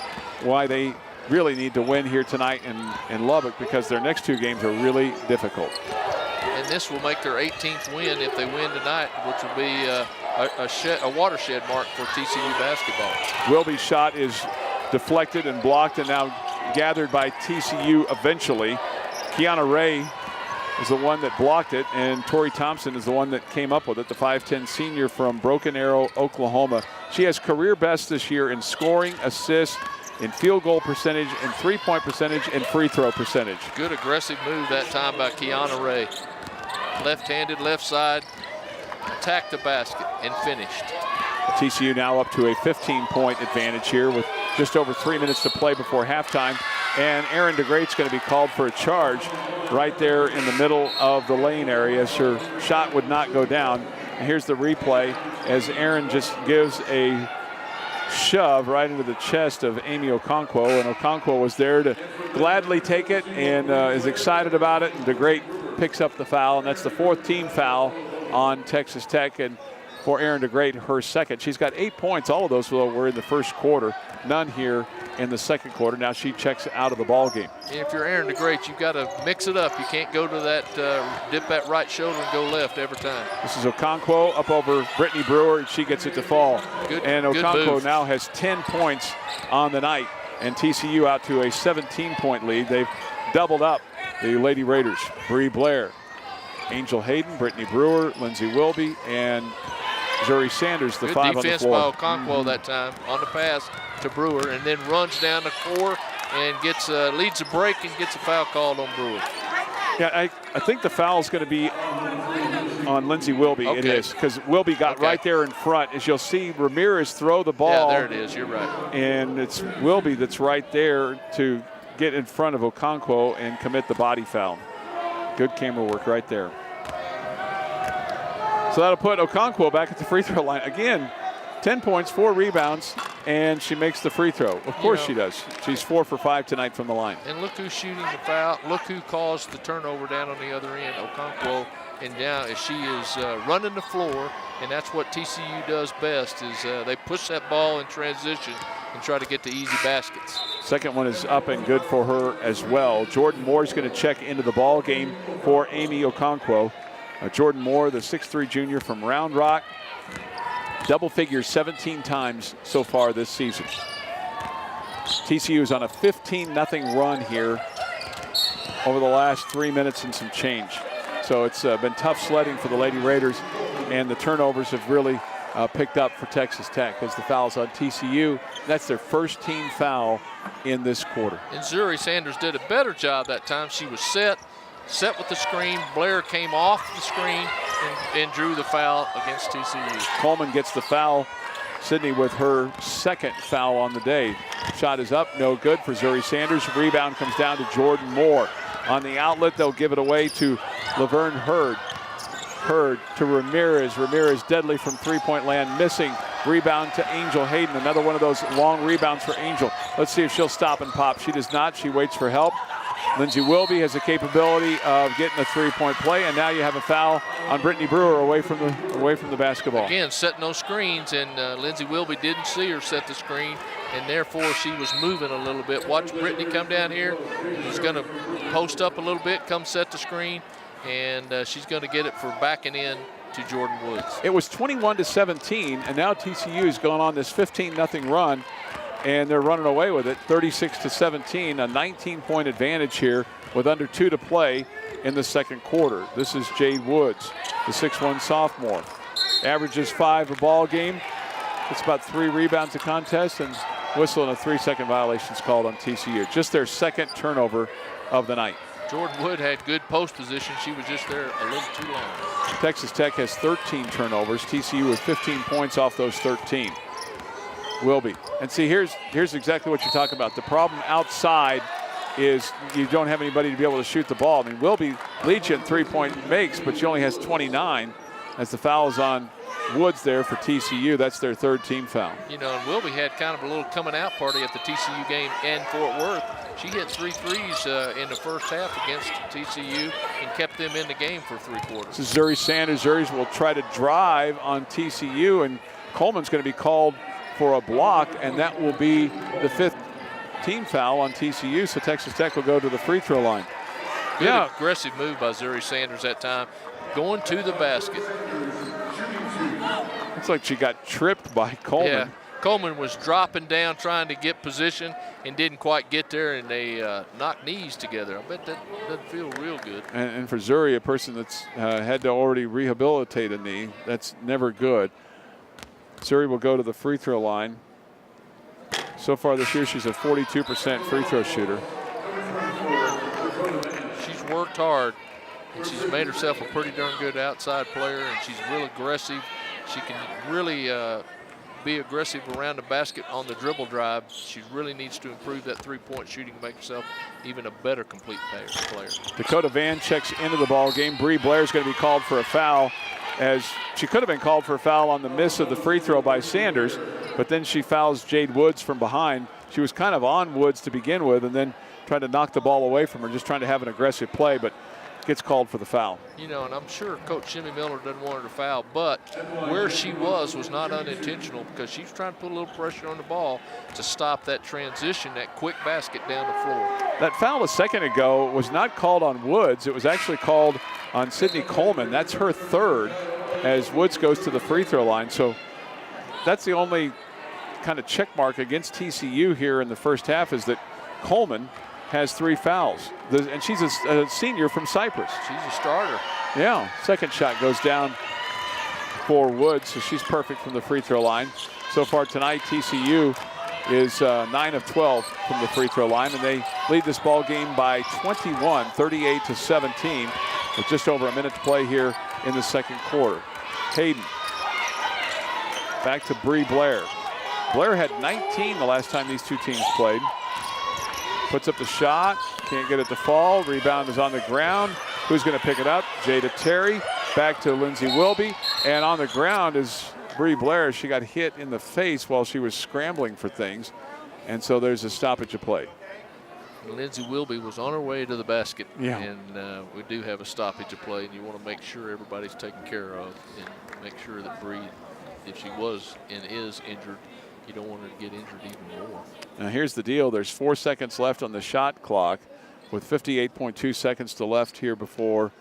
why they really need to win here tonight in Lubbock, because their next 2 games are really difficult. And this will make their 18th win if they win tonight, which will be a watershed mark for TCU basketball. Wilby's shot is deflected and blocked, and now gathered by TCU eventually. Kiana Ray is the one that blocked it, and Tori Thompson is the one that came up with it, the 5'10 senior from Broken Arrow, Oklahoma. She has career best this year in scoring, assists, in field goal percentage, in three-point percentage, and free throw percentage. Good aggressive move that time by Kiana Ray. Left-handed, left side, attacked the basket, and finished. TCU now up to a 15-point advantage here with just over 3 minutes to play before halftime. And Aaron DeGreat's going to be called for a charge right there in the middle of the lane area. So her shot would not go down. And here's the replay as Aaron just gives a shove right into the chest of Amy Okonkwo. And Okonkwo was there to gladly take it and is excited about it. And DeGreat picks up the foul, and that's the 4th team foul on Texas Tech. And for Aaron DeGreat, her second. She's got 8 points. All of those were in the first quarter. None here in the second quarter. Now she checks out of the ball game. If you're Aaron DeGreat, you've got to mix it up. You can't go to that, dip that right shoulder and go left every time. This is Okonkwo up over Brittany Brewer, and she gets it to fall. And Okonkwo now has 10 points on the night, and TCU out to a 17-point lead. They've doubled up the Lady Raiders. Bree Blair, Angel Hayden, Brittany Brewer, Lindsay Wilby, and Zuri Sanders, the 5 on the floor. Good defense by Okonkwo that time on the pass to Brewer, and then runs down the floor and gets leads a break and gets a foul called on Brewer. Yeah, I think the foul is going to be on Lindsay Wilby. Okay. It is, because Wilby got right there in front. As you'll see, Ramirez throw the ball. Yeah, there it is. You're right. And it's Wilby that's right there to get in front of Okonkwo and commit the body foul. Good camera work right there. So that'll put Okonkwo back at the free throw line. Again, 10 points, 4 rebounds, and she makes the free throw. Of course she does. She's 4 for 5 tonight from the line. And look who's shooting the foul. Look who caused the turnover down on the other end, Okonkwo. And now she is running the floor, and that's what TCU does best is they push that ball in transition and try to get the easy baskets. Second one is up and good for her as well. Jordan Moore is going to check into the ball game for Amy Okonkwo. Jordan Moore, the 6'3" junior from Round Rock, double figures 17 times so far this season. TCU is on a 15-0 run here over the last 3 minutes and some change. So it's been tough sledding for the Lady Raiders, and the turnovers have really picked up for Texas Tech as the foul's on TCU. That's their first team foul in this quarter. And Zuri Sanders did a better job that time. She was set with the screen. Blair came off the screen and drew the foul against TCU. Coleman gets the foul. Sydney with her second foul on the day. Shot is up, no good for Zuri Sanders. Rebound comes down to Jordan Moore. On the outlet, they'll give it away to Laverne Hurd. Hurd to Ramirez. Ramirez deadly from three-point land, missing. Rebound to Angel Hayden. Another one of those long rebounds for Angel. Let's see if she'll stop and pop. She does not. She waits for help. Lindsey Wilby has the capability of getting a three-point play, and now you have a foul on Brittany Brewer away from the basketball. Again, setting those screens, and Lindsey Wilby didn't see her set the screen, and therefore she was moving a little bit. Watch Brittany come down here. She's going to post up a little bit, come set the screen, and she's going to get it for backing in to Jordan Woods. It was 21-17, and now TCU has gone on this 15-0 run, and they're running away with it, 36-17, a 19-point advantage here with under 2 to play in the second quarter. This is Jade Woods, the 6'1" sophomore. Averages 5 a ball game. It's about 3 rebounds a contest, and whistle and a 3-second violation is called on TCU. Just their second turnover of the night. Jordan Wood had good post position. She was just there a little too long. Texas Tech has 13 turnovers. TCU with 15 points off those 13. Wilby. And see, here's exactly what you're talking about. The problem outside is you don't have anybody to be able to shoot the ball. I mean, Wilby leads you in three-point makes, but she only has 29 as the foul is on Woods there for TCU. That's their third team foul. You know, and Wilby had kind of a little coming out party at the TCU game in Fort Worth. She hit 3 threes in the first half against TCU and kept them in the game for 3 quarters. This is Zuri Sanders. Zuri will try to drive on TCU, and Coleman's going to be called for a block, and that will be the 5th team foul on TCU, so Texas Tech will go to the free throw line. Good aggressive move by Zuri Sanders that time, going to the basket. It's like she got tripped by Coleman. Yeah, Coleman was dropping down trying to get position and didn't quite get there, and they knocked knees together. I bet that doesn't feel real good. And for Zuri, a person that's had to already rehabilitate a knee, that's never good. Zuri will go to the free throw line. So far this year, she's a 42% free throw shooter. She's worked hard, and she's made herself a pretty darn good outside player, and she's real aggressive. She can really be aggressive around the basket on the dribble drive. She really needs to improve that three-point shooting, make herself even a better complete player. Dakota Van checks into the ball game. Bree Blair's going to be called for a foul, as she could have been called for a foul on the miss of the free throw by Sanders, but then she fouls Jade Woods from behind. She was kind of on Woods to begin with and then tried to knock the ball away from her, just trying to have an aggressive play, but gets called for the foul. You know, and I'm sure Coach Jimmy Miller doesn't want her to foul, but where she was not unintentional, because she was trying to put a little pressure on the ball to stop that transition, that quick basket down the floor. That foul a second ago was not called on Woods. It was actually called on Sydney Coleman. That's her third as Woods goes to the free throw line. So that's the only kind of check mark against TCU here in the first half, is that Coleman has 3 fouls. And she's a senior from Cyprus. She's a starter. Yeah, second shot goes down for Woods, so she's perfect from the free throw line. So far tonight, TCU is 9 of 12 from the free throw line, and they lead this ball game by 21, 38-17, with just over a minute to play here in the second quarter. Hayden, back to Bree Blair. Blair had 19 the last time these two teams played. Puts up the shot, can't get it to fall. Rebound is on the ground. Who's going to pick it up? Jada Terry. back to Lindsey Wilby. And on the ground is Bree Blair. She got hit in the face while she was scrambling for things. And so there's a stoppage of play. Lindsey Wilby was on her way to the basket. Yeah. And we do have a stoppage of play, and you want to make sure everybody's taken care of and make sure that Bree, if she was and is injured, you don't want her to get injured even more. Now here's the deal. There's 4 seconds left on the shot clock with 58.2 seconds to left here before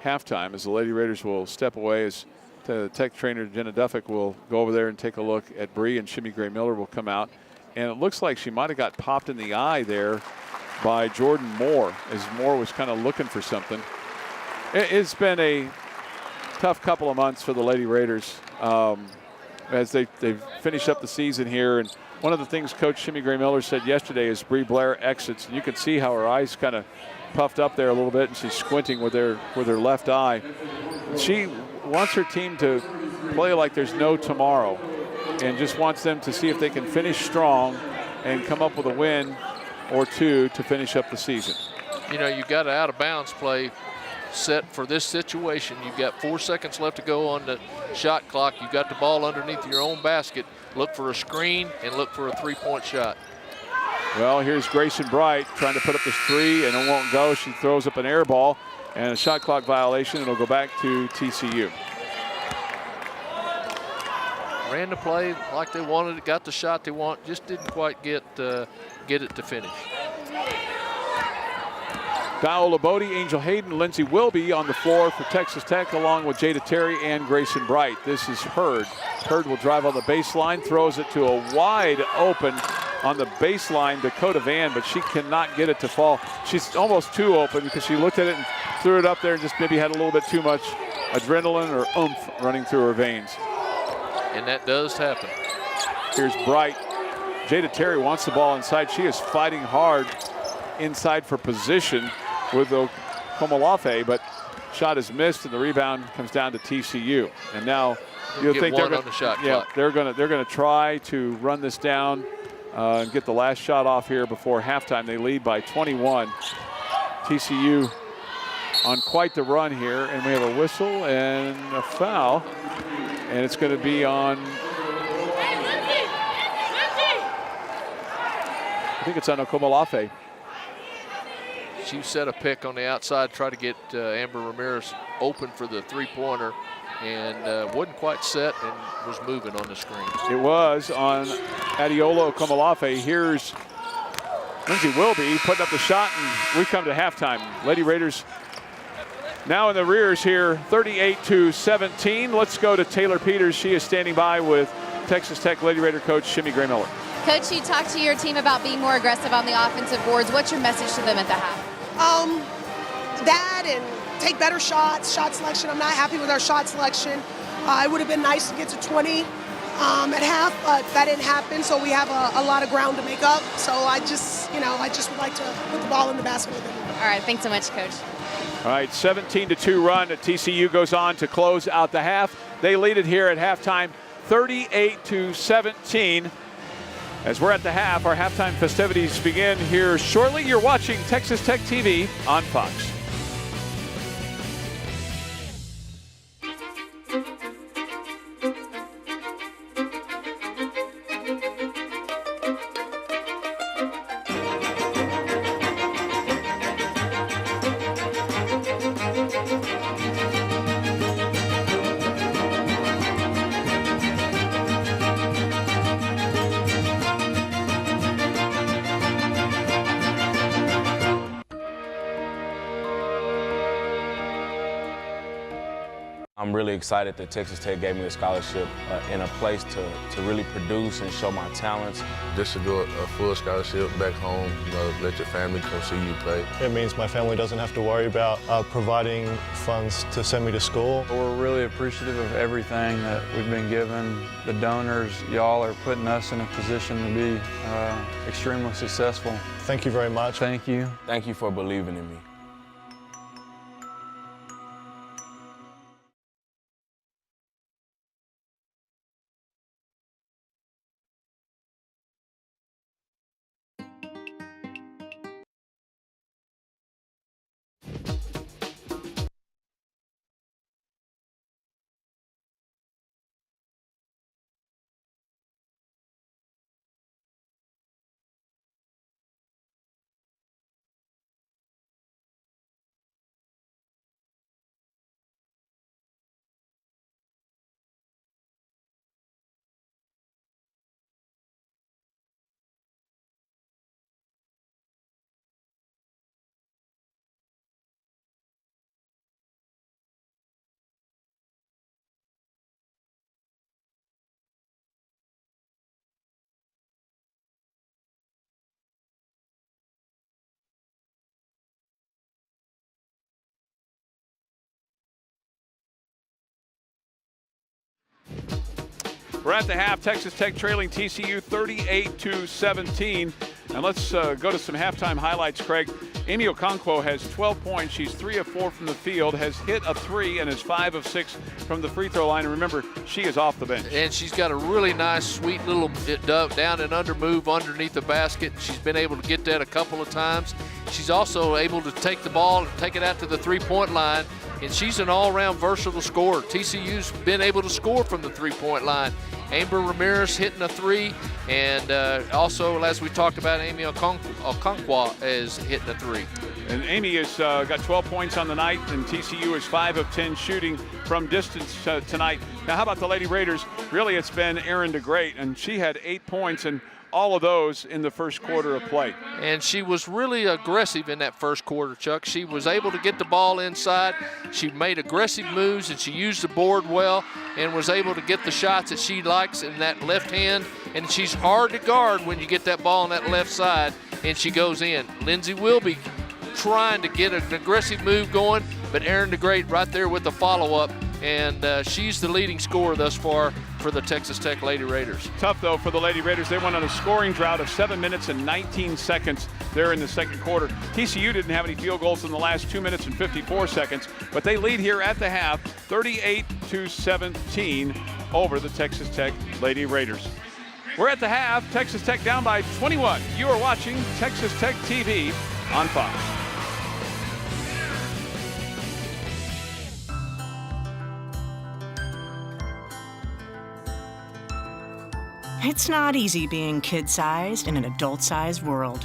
halftime, as the Lady Raiders will step away, as the tech trainer Jenna Duffick will go over there and take a look at Bree, and Shimmy Gray Miller will come out. And it looks like she might have got popped in the eye there by Jordan Moore, as Moore was kind of looking for something. It's been a tough couple of months for the Lady Raiders as they've finished up the season here. And one of the things Coach Shimmy Gray Miller said yesterday is Bree Blair exits, and you can see how her eyes kind of puffed up there a little bit, and she's squinting with her left eye. She wants her team to play like there's no tomorrow, and just wants them to see if they can finish strong and come up with a win or two to finish up the season. You know, you've got an out-of-bounds play set for this situation. You've got 4 seconds left to go on the shot clock. You've got the ball underneath your own basket. Look for a screen and look for a three-point shot. Well, here's Grayson Bright trying to put up this three, and it won't go. She throws up an air ball and a shot clock violation. It'll go back to TCU. Ran the play like they wanted it, got the shot they want, just didn't quite get it to finish. Diola Bodie, Angel Hayden, Lindsey Wilby on the floor for Texas Tech, along with Jada Terry and Grayson Bright. This is Hurd. Hurd will drive on the baseline, throws it to a wide open on the baseline Dakota Van, but she cannot get it to fall. She's almost too open because she looked at it and threw it up there and just maybe had a little bit too much adrenaline or oomph running through her veins. And that does happen. Here's Bright. Jada Terry wants the ball inside. She is fighting hard inside for position with Komolafe, but shot is missed, and the rebound comes down to TCU. And now you'll think they're going to try to run this down and get the last shot off here before halftime. They lead by 21. TCU on quite the run here, and we have a whistle and a foul, and it's going to be on, I think it's on Komolafe. She set a pick on the outside, tried to get Amber Ramirez open for the three-pointer, and wasn't quite set and was moving on the screen. It was on Adiola Komolafe. Here's Lindsey Wilby putting up the shot, and we come to halftime. Lady Raiders now in the rears here, 38-17. Let's go to Taylor Peters. She is standing by with Texas Tech Lady Raider coach Shimmy Gray Miller. Coach, you talked to your team about being more aggressive on the offensive boards. What's your message to them at the half? That and take better shots, shot selection. I'm not happy with our shot selection. It would have been nice to get to 20 at half, but that didn't happen, so we have a lot of ground to make up. So I just would like to put the ball in the basket with them. All right, thanks so much, Coach. All right, 17-2 run. TCU goes on to close out the half. They lead it here at halftime, 38-17. As we're at the half, our halftime festivities begin here shortly. You're watching Texas Tech TV on Fox. I'm really excited that Texas Tech gave me a scholarship in a place to really produce and show my talents. Just to do a full scholarship back home, let your family come see you play. It means my family doesn't have to worry about providing funds to send me to school. We're really appreciative of everything that we've been given. The donors, y'all are putting us in a position to be extremely successful. Thank you very much. Thank you. Thank you for believing in me. We're at the half. Texas Tech trailing TCU 38-17. And let's go to some halftime highlights, Craig. Amy Okonkwo has 12 points. She's 3 of 4 from the field, has hit a 3, and is 5 of 6 from the free throw line. And remember, she is off the bench. And she's got a really nice, sweet little down and under move underneath the basket. She's been able to get that a couple of times. She's also able to take the ball and take it out to the three-point line. And she's an all-around versatile scorer. TCU's been able to score from the three-point line. Amber Ramirez hitting a 3, and also, as we talked about, Amy Okonkwo is hitting a 3. And Amy has got 12 points on the night, and TCU is 5 of 10 shooting from distance tonight. Now, how about the Lady Raiders? Really, it's been Erin DeGreat, and she had 8 points, and all of those in the first quarter of play. And she was really aggressive in that first quarter, Chuck. She was able to get the ball inside. She made aggressive moves, and she used the board well and was able to get the shots that she likes in that left hand. And she's hard to guard when you get that ball on that left side, and she goes in. Lindsay will be trying to get an aggressive move going, but Erin DeGreat right there with the follow-up, and she's the leading scorer thus far for the Texas Tech Lady Raiders. Tough, though, for the Lady Raiders. They went on a scoring drought of 7 minutes and 19 seconds there in the second quarter. TCU didn't have any field goals in the last 2 minutes and 54 seconds, but they lead here at the half, 38-17 over the Texas Tech Lady Raiders. We're at the half. Texas Tech down by 21. You are watching Texas Tech TV on Fox. It's not easy being kid-sized in an adult-sized world.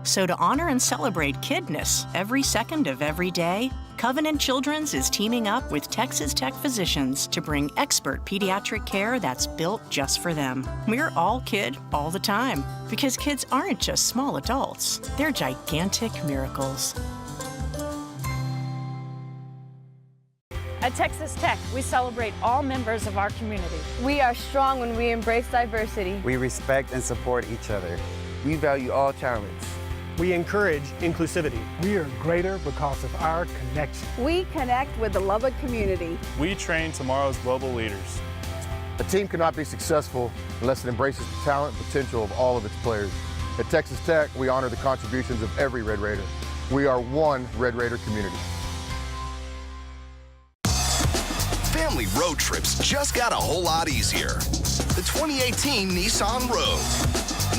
So to honor and celebrate kidness every second of every day, Covenant Children's is teaming up with Texas Tech physicians to bring expert pediatric care that's built just for them. We're all kid all the time, because kids aren't just small adults, they're gigantic miracles. At Texas Tech, we celebrate all members of our community. We are strong when we embrace diversity. We respect and support each other. We value all talents. We encourage inclusivity. We are greater because of our connection. We connect with the Lubbock community. We train tomorrow's global leaders. A team cannot be successful unless it embraces the talent and potential of all of its players. At Texas Tech, we honor the contributions of every Red Raider. We are one Red Raider community. Family road trips just got a whole lot easier. The 2018 Nissan Rogue.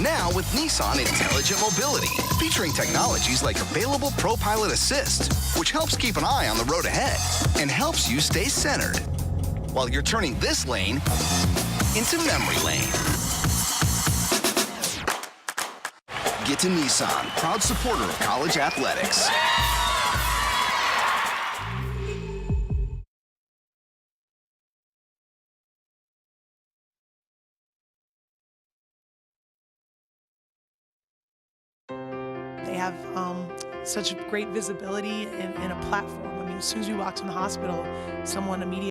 Now with Nissan Intelligent Mobility, featuring technologies like available ProPilot Assist, which helps keep an eye on the road ahead and helps you stay centered while you're turning this lane into memory lane. Get to Nissan, proud supporter of college athletics. They have such great visibility and a platform. I mean, as soon as we walked in the hospital, someone immediately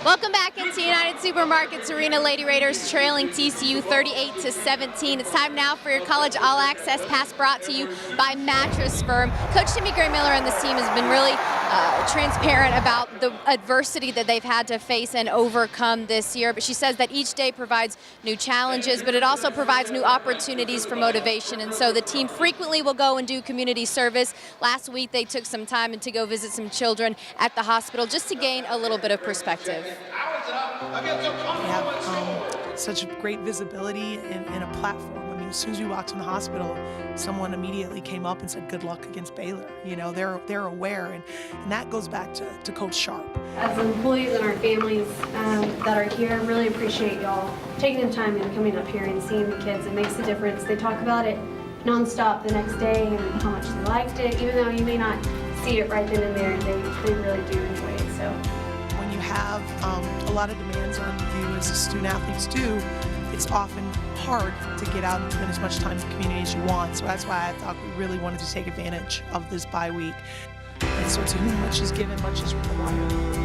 Welcome back into United Supermarkets Arena. Lady Raiders trailing TCU 38-17. It's time now for your college all access pass, brought to you by Mattress Firm. Coach Timmy Gray-Miller and this team has been really transparent about the adversity that they've had to face and overcome this year. But she says that each day provides new challenges, but it also provides new opportunities for motivation. And so the team frequently will go and do community service. Last week they took some time to go visit some children at the hospital just to gain a little bit of perspective. They have such great visibility and a platform. I mean, as soon as we walked in the hospital, someone immediately came up and said, good luck against Baylor. You know, they're aware, and that goes back to Coach Sharp. As employees and our families that are here, really appreciate y'all taking the time and coming up here and seeing the kids. It makes a difference. They talk about it nonstop the next day and how much they liked it, even though you may not see it right then and there. They really do enjoy it. So when you have a lot of demands on you as student athletes do, it's often hard to get out and spend as much time in the community as you want. So that's why I thought we really wanted to take advantage of this bye week. And so to whom much is given, much is required.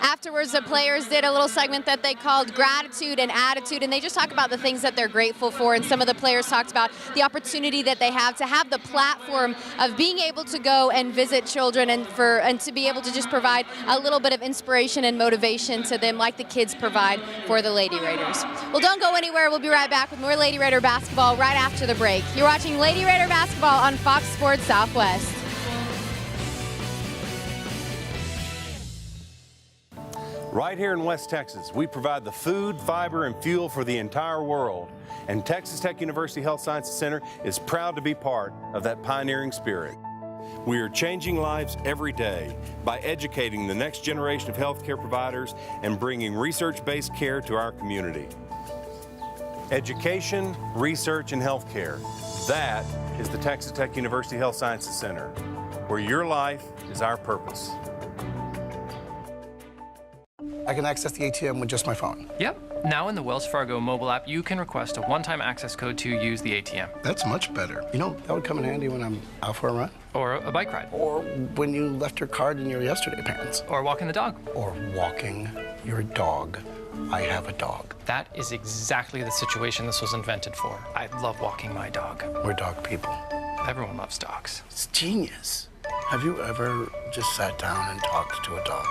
Afterwards, the players did a little segment that they called Gratitude and Attitude, and they just talk about the things that they're grateful for. And some of the players talked about the opportunity that they have to have the platform of being able to go and visit children and to be able to just provide a little bit of inspiration and motivation to them, like the kids provide for the Lady Raiders. Well, don't go anywhere. We'll be right back with more Lady Raider basketball right after the break. You're watching Lady Raider basketball on Fox Sports Southwest. Right here in West Texas, we provide the food, fiber, and fuel for the entire world. And Texas Tech University Health Sciences Center is proud to be part of that pioneering spirit. We are changing lives every day by educating the next generation of healthcare providers and bringing research-based care to our community. Education, research, and healthcare. That is the Texas Tech University Health Sciences Center, where your life is our purpose. I can access the ATM with just my phone. Yep. Now in the Wells Fargo mobile app, you can request a one-time access code to use the ATM. That's much better. You know, that would come in handy when I'm out for a run. Or a bike ride. Or when you left your card in your yesterday pants. Or walking the dog. Or walking your dog. I have a dog. That is exactly the situation this was invented for. I love walking my dog. We're dog people. Everyone loves dogs. It's genius. Have you ever just sat down and talked to a dog?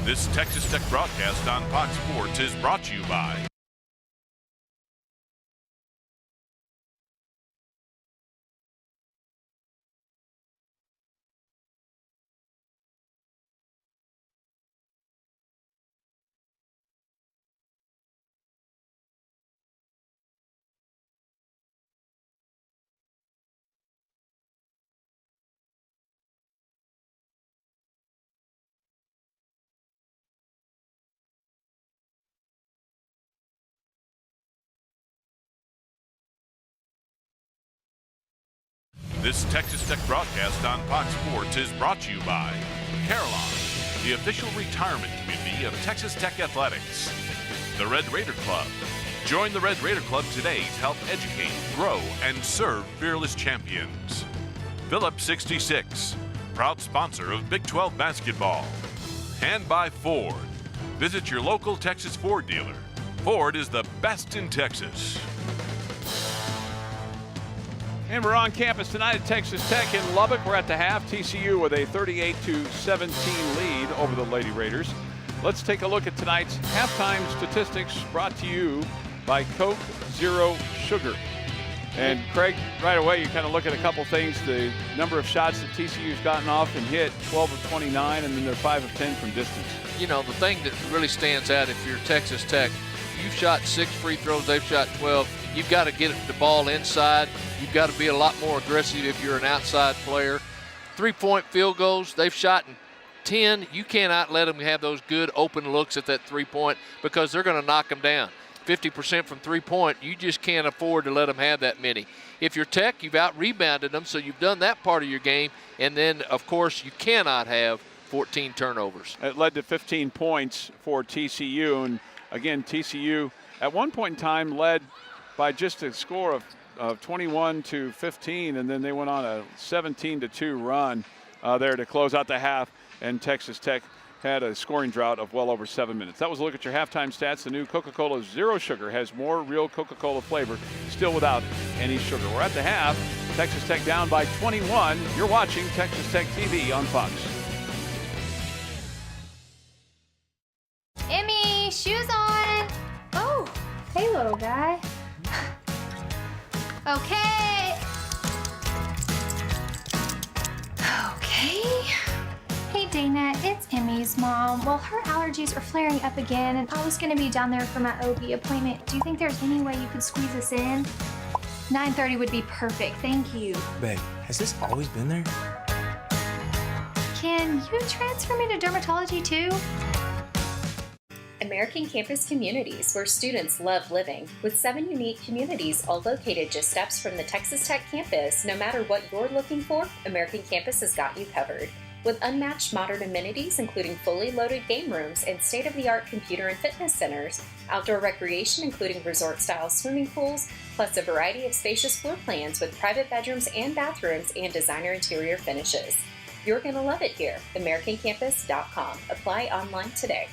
This Texas Tech broadcast on Fox Sports is brought to you by This Texas Tech broadcast on Fox Sports is brought to you by Carillon, the official retirement community of Texas Tech Athletics. The Red Raider Club. Join the Red Raider Club today to help educate, grow, and serve fearless champions. Phillips 66, proud sponsor of Big 12 basketball. And by Ford. Visit your local Texas Ford dealer. Ford is the best in Texas. And we're on campus tonight at Texas Tech in Lubbock. We're at the half. TCU with a 38-17 lead over the Lady Raiders. Let's take a look at tonight's halftime statistics brought to you by Coke Zero Sugar. And Craig, right away, you kind of look at a couple things. The number of shots that TCU's gotten off and hit, 12 of 29, and then they're 5 of 10 from distance. You know, the thing that really stands out if you're Texas Tech, you've shot 6 free throws, they've shot 12. You've got to get the ball inside. You've got to be a lot more aggressive if you're an outside player. 3-point field goals, they've shot in 10, you cannot let them have those good open looks at that three-point because they're going to knock them down. 50% from three-point, you just can't afford to let them have that many. If you're Tech, you've out-rebounded them, so you've done that part of your game, and then, of course, you cannot have 14 turnovers. It led to 15 points for TCU, and again, TCU at one point in time led by just a score of 21-15, and then they went on a 17-2 run there to close out the half, and Texas Tech had a scoring drought of well over 7 minutes. That was a look at your halftime stats. The new Coca-Cola Zero Sugar has more real Coca-Cola flavor, still without any sugar. We're at the half. Texas Tech down by 21. You're watching Texas Tech TV on Fox. Emmy, shoes on. Oh, hey, little guy. Okay. Okay. Hey Dana, it's Emmy's mom. Well, her allergies are flaring up again, and I was gonna be down there for my OB appointment. Do you think there's any way you could squeeze us in? 9:30 would be perfect, thank you. Babe, has this always been there? Can you transfer me to dermatology too? American Campus Communities, where students love living. With 7 unique communities all located just steps from the Texas Tech campus, no matter what you're looking for, American Campus has got you covered. With unmatched modern amenities, including fully loaded game rooms and state-of-the-art computer and fitness centers, outdoor recreation including resort-style swimming pools, plus a variety of spacious floor plans with private bedrooms and bathrooms and designer interior finishes. You're going to love it here. AmericanCampus.com. Apply online today.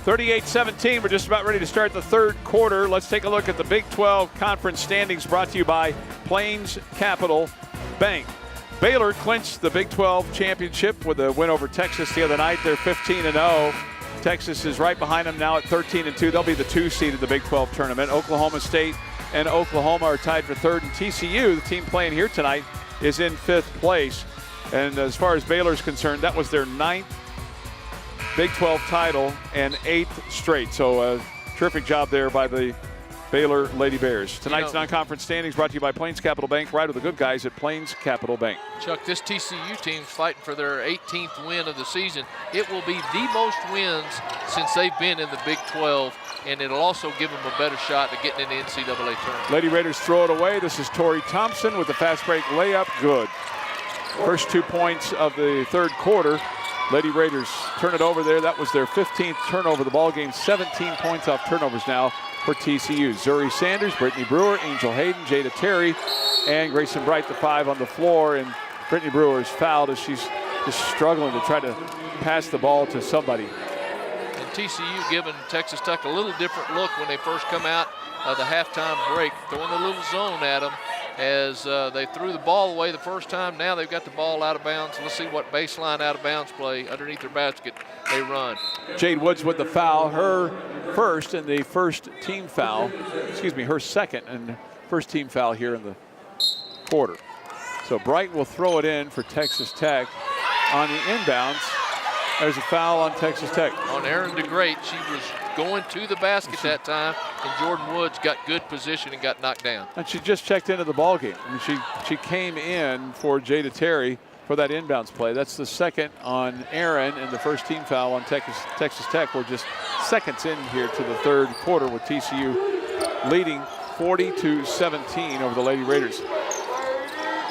(38-17). We're just about ready to start the third quarter. Let's take a look at the Big 12 Conference standings brought to you by Plains Capital Bank. Baylor clinched the Big 12 championship with a win over Texas the other night. They're 15-0. Texas is right behind them now at 13-2. They'll be the 2 seed in the Big 12 tournament. Oklahoma State and Oklahoma are tied for third, and TCU, the team playing here tonight, is in 5th place. And as far as Baylor's concerned, that was their 9th Big 12 title and 8th straight. So a terrific job there by the Baylor Lady Bears. Tonight's non-conference standings brought to you by Plains Capital Bank. Ride with the good guys at Plains Capital Bank. Chuck, this TCU team's fighting for their 18th win of the season. It will be the most wins since they've been in the Big 12, and it'll also give them a better shot at getting in the NCAA tournament. Lady Raiders throw it away. This is Tori Thompson with the fast break layup. Good. First 2 points of the third quarter. Lady Raiders turn it over there. That was their 15th turnover of the ball game. 17 points off turnovers now for TCU. Zuri Sanders, Brittany Brewer, Angel Hayden, Jada Terry, and Grayson Bright, the 5 on the floor. And Brittany Brewer is fouled as she's just struggling to try to pass the ball to somebody. And TCU giving Texas Tech a little different look when they first come out of the halftime break, throwing a little zone at them as they threw the ball away the first time. Now they've got the ball out of bounds. Let's see what baseline out of bounds play underneath their basket they run. Jade Woods with the foul, her first and the first team foul, her second and first team foul here in the quarter. So Bright will throw it in for Texas Tech on the inbounds. There's a foul on Texas Tech. On Aaron DeGreat, she was going to the basket that time, and Jordan Woods got good position and got knocked down. And she just checked into the ball game. I mean, she came in for Jada Terry for that inbounds play. That's the second on Aaron, and the first team foul on Texas Tech. We're just seconds in here to the third quarter with TCU leading 40-17 over the Lady Raiders.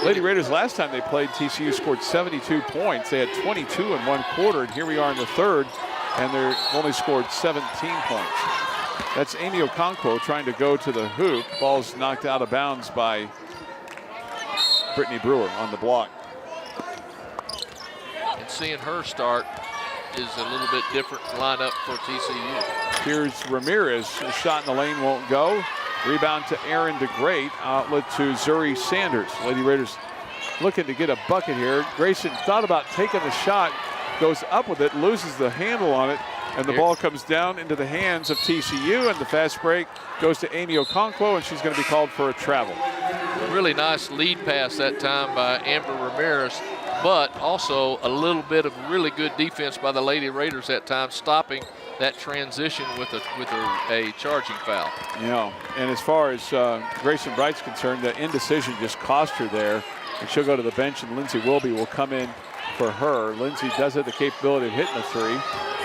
Lady Raiders, last time they played, TCU scored 72 points. They had 22 in one quarter, and here we are in the third, and they've only scored 17 points. That's Amy Okonkwo trying to go to the hoop. Ball's knocked out of bounds by Brittany Brewer on the block. And seeing her start is a little bit different lineup for TCU. Here's Ramirez. The shot in the lane won't go. Rebound to Aaron DeGreat. Outlet to Zuri Sanders. Lady Raiders looking to get a bucket here. Grayson thought about taking the shot, goes up with it, loses the handle on it, and the ball comes down into the hands of TCU, and the fast break goes to Amy Okonkwo, and she's going to be called for a travel. Really nice lead pass that time by Amber Ramirez, but also a little bit of really good defense by the Lady Raiders that time, stopping that transition with a charging foul. Yeah, and as far as Grayson Bright's concerned, the indecision just cost her there, and she'll go to the bench, and Lindsay Wilby will come in for her. Lindsay does have the capability of hitting a three,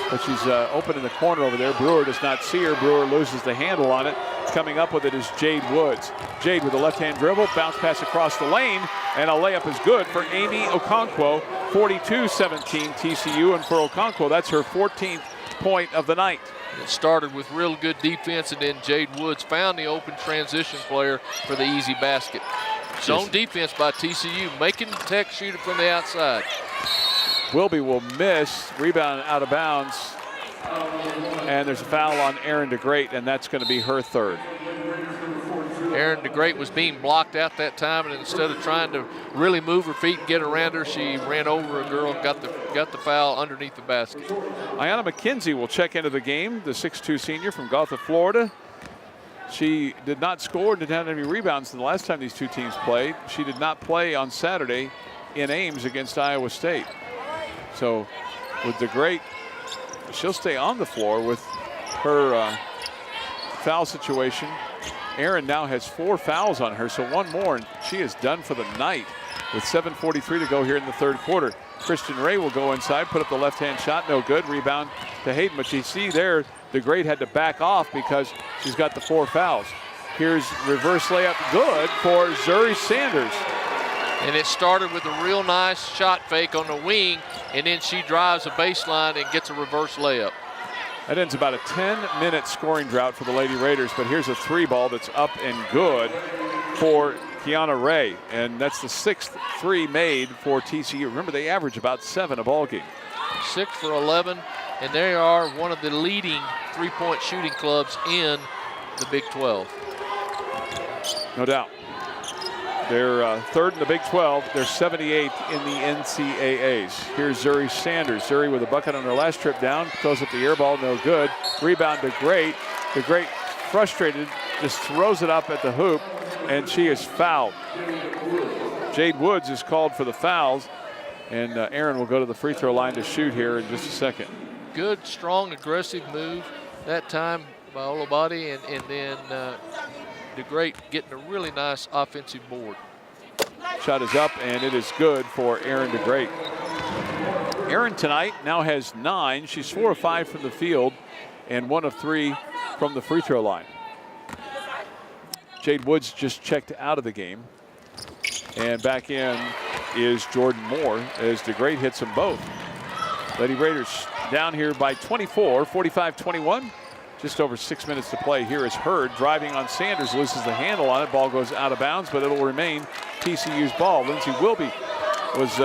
but she's open in the corner over there. Brewer does not see her. Brewer loses the handle on it. Coming up with it is Jade Woods. Jade with a left-hand dribble, bounce pass across the lane, and a layup is good for Amy Okonkwo. 42-17 TCU, and for Okonkwo, that's her 14th point of the night. It started with real good defense, and then Jade Woods found the open transition player for the easy basket. Zone defense by TCU, making Tech shoot it from the outside. Wilby will miss, rebound out of bounds, and there's a foul on Aaron DeGreat, and that's going to be her third. Aaron DeGreat was being blocked out that time, and instead of trying to really move her feet and get around her, she ran over a girl and got the foul underneath the basket. Ayanna McKenzie will check into the game, the 6'2 senior from Gotha, Florida. She did not score, didn't have any rebounds the last time these two teams played. She did not play on Saturday in Ames against Iowa State. So with DeGreat, she'll stay on the floor with her foul situation. Aaron now has 4 fouls on her, so one more, and she is done for the night with 7:43 to go here in the third quarter. Christian Ray will go inside, put up the left-hand shot, no good. Rebound to Hayden, but you see there, DeGreat had to back off because she's got the 4 fouls. Here's reverse layup, good for Zuri Sanders. And it started with a real nice shot fake on the wing, and then she drives a baseline and gets a reverse layup. That ends about a 10-minute scoring drought for the Lady Raiders, but here's a 3 ball that's up and good for Kiana Ray, and that's the 6th 3 made for TCU. Remember, they average about 7 a ball game. 6 for 11, and they are one of the leading three-point shooting clubs in the Big 12. No doubt. They're third in the Big 12. They're 78th in the NCAAs. Here's Zuri Sanders. Zuri with a bucket on her last trip down. Throws up the air ball, no good. Rebound to DeGreat. DeGreat, frustrated, just throws it up at the hoop, and she is fouled. Jade Woods is called for the fouls, and Aaron will go to the free throw line to shoot here in just a second. Good, strong, aggressive move that time by Olabadi, and then DeGreat getting a really nice offensive board. Shot is up, and it is good for Aaron DeGreat. Aaron tonight now has 9. She's 4 of 5 from the field and 1 of 3 from the free throw line. Jade Woods just checked out of the game. And back in is Jordan Moore as DeGreat hits them both. Lady Raiders down here by 24, 45-21. Just over 6 minutes to play. Here is Hurd driving on Sanders, loses the handle on it. Ball goes out of bounds, but it'll remain TCU's ball. Lindsay Wilby was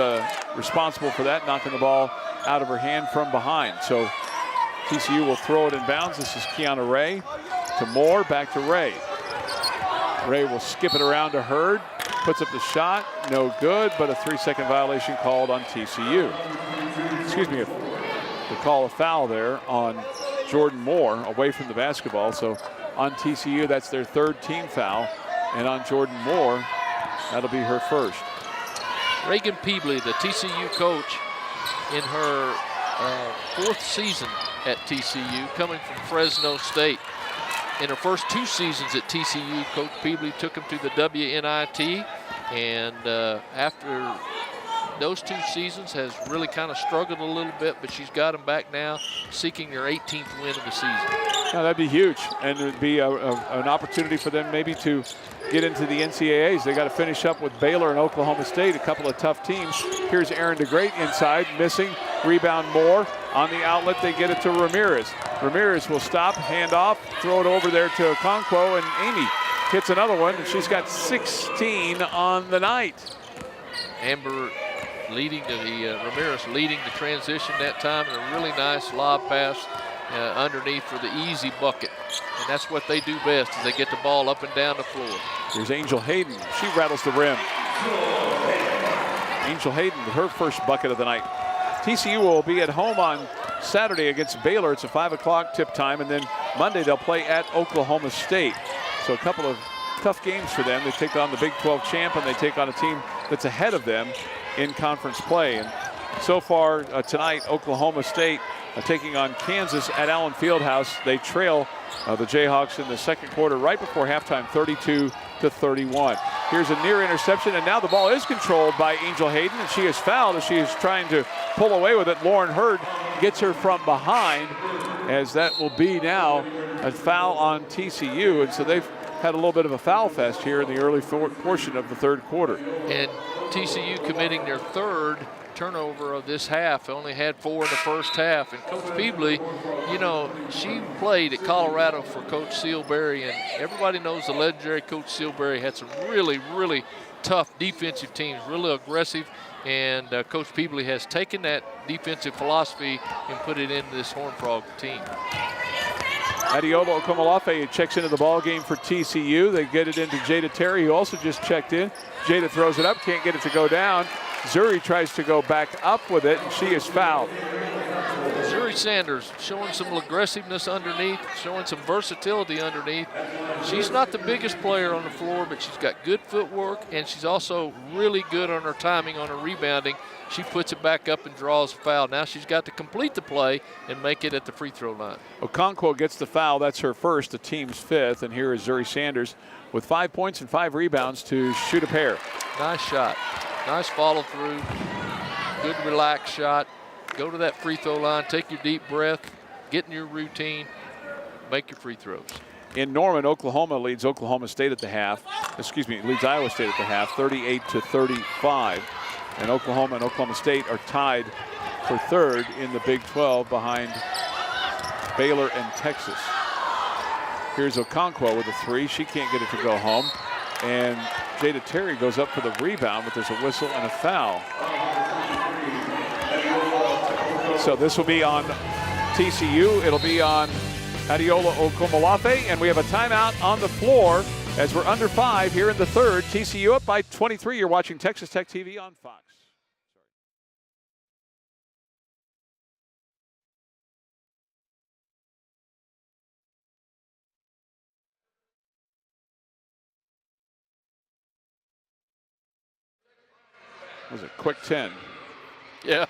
responsible for that, knocking the ball out of her hand from behind. So TCU will throw it in bounds. This is Kiana Ray to Moore, back to Ray. Ray will skip it around to Hurd, puts up the shot, no good, but a 3-second violation called on TCU. Excuse me, to call a foul there on Jordan Moore away from the basketball. So on TCU, that's their 3rd team foul. And on Jordan Moore, that'll be her first. Reagan Peebley, the TCU coach, in her 4th season at TCU, coming from Fresno State. In her first 2 seasons at TCU, Coach Peebley took them to the WNIT. And after those 2 seasons has really kind of struggled a little bit, but she's got them back now, seeking their 18th win of the season. No, that'd be huge, and it would be an opportunity for them maybe to get into the NCAAs. They got to finish up with Baylor and Oklahoma State, a couple of tough teams. Here's Aaron DeGreat inside, missing, rebound Moore. On the outlet, they get it to Ramirez. Ramirez will stop, hand off, throw it over there to Okonkwo, and Amy hits another one, and she's got 16 on the night. Amber leading Ramirez leading the transition that time, and a really nice lob pass underneath for the easy bucket. And that's what they do best, is they get the ball up and down the floor. Here's Angel Hayden. She rattles the rim. Angel Hayden with her first bucket of the night. TCU will be at home on Saturday against Baylor. It's a 5 o'clock tip time, and then Monday they'll play at Oklahoma State. So a couple of tough games for them. They take on the Big 12 champ, and they take on a team that's ahead of them in conference play. And so far tonight, Oklahoma State taking on Kansas at Allen Fieldhouse. They trail the Jayhawks in the second quarter right before halftime, 32-31. Here's a near interception, and now the ball is controlled by Angel Hayden, and she is fouled as she is trying to pull away with it. Lauren Hurd gets her from behind, as that will be now a foul on TCU, and so they've had a little bit of a foul fest here in the early portion of the third quarter. And TCU committing their third turnover of this half. Only had 4 in the first half. And Coach Peebly, you know, she played at Colorado for Coach Sealberry, and everybody knows the legendary Coach Sealberry had some really, really tough defensive teams, really aggressive. And Coach Peebly has taken that defensive philosophy and put it into this Horned Frog team. Adiola Okomolafe checks into the ball game for TCU. They get it into Jada Terry, who also just checked in. Jada throws it up, can't get it to go down. Zuri tries to go back up with it, and she is fouled. Zuri Sanders showing some aggressiveness underneath, showing some versatility underneath. She's not the biggest player on the floor, but she's got good footwork, and she's also really good on her timing, on her rebounding. She puts it back up and draws a foul. Now she's got to complete the play and make it at the free throw line. Okonkwo gets the foul. That's her first, the team's 5th. And here is Zuri Sanders with 5 points and 5 rebounds to shoot a pair. Nice shot. Nice follow through. Good relaxed shot. Go to that free throw line. Take your deep breath. Get in your routine. Make your free throws. In Norman, Oklahoma leads Oklahoma State at the half. Leads Iowa State at the half, 38-35. And Oklahoma and Oklahoma State are tied for third in the Big 12 behind Baylor and Texas. Here's Okonkwo with a 3. She can't get it to go home. And Jada Terry goes up for the rebound, but there's a whistle and a foul. So this will be on TCU. It'll be on Adiola Okomolafe, and we have a timeout on the floor as we're under 5 here in the third. TCU up by 23. You're watching Texas Tech TV on Fox. That was a quick 10. Yeah.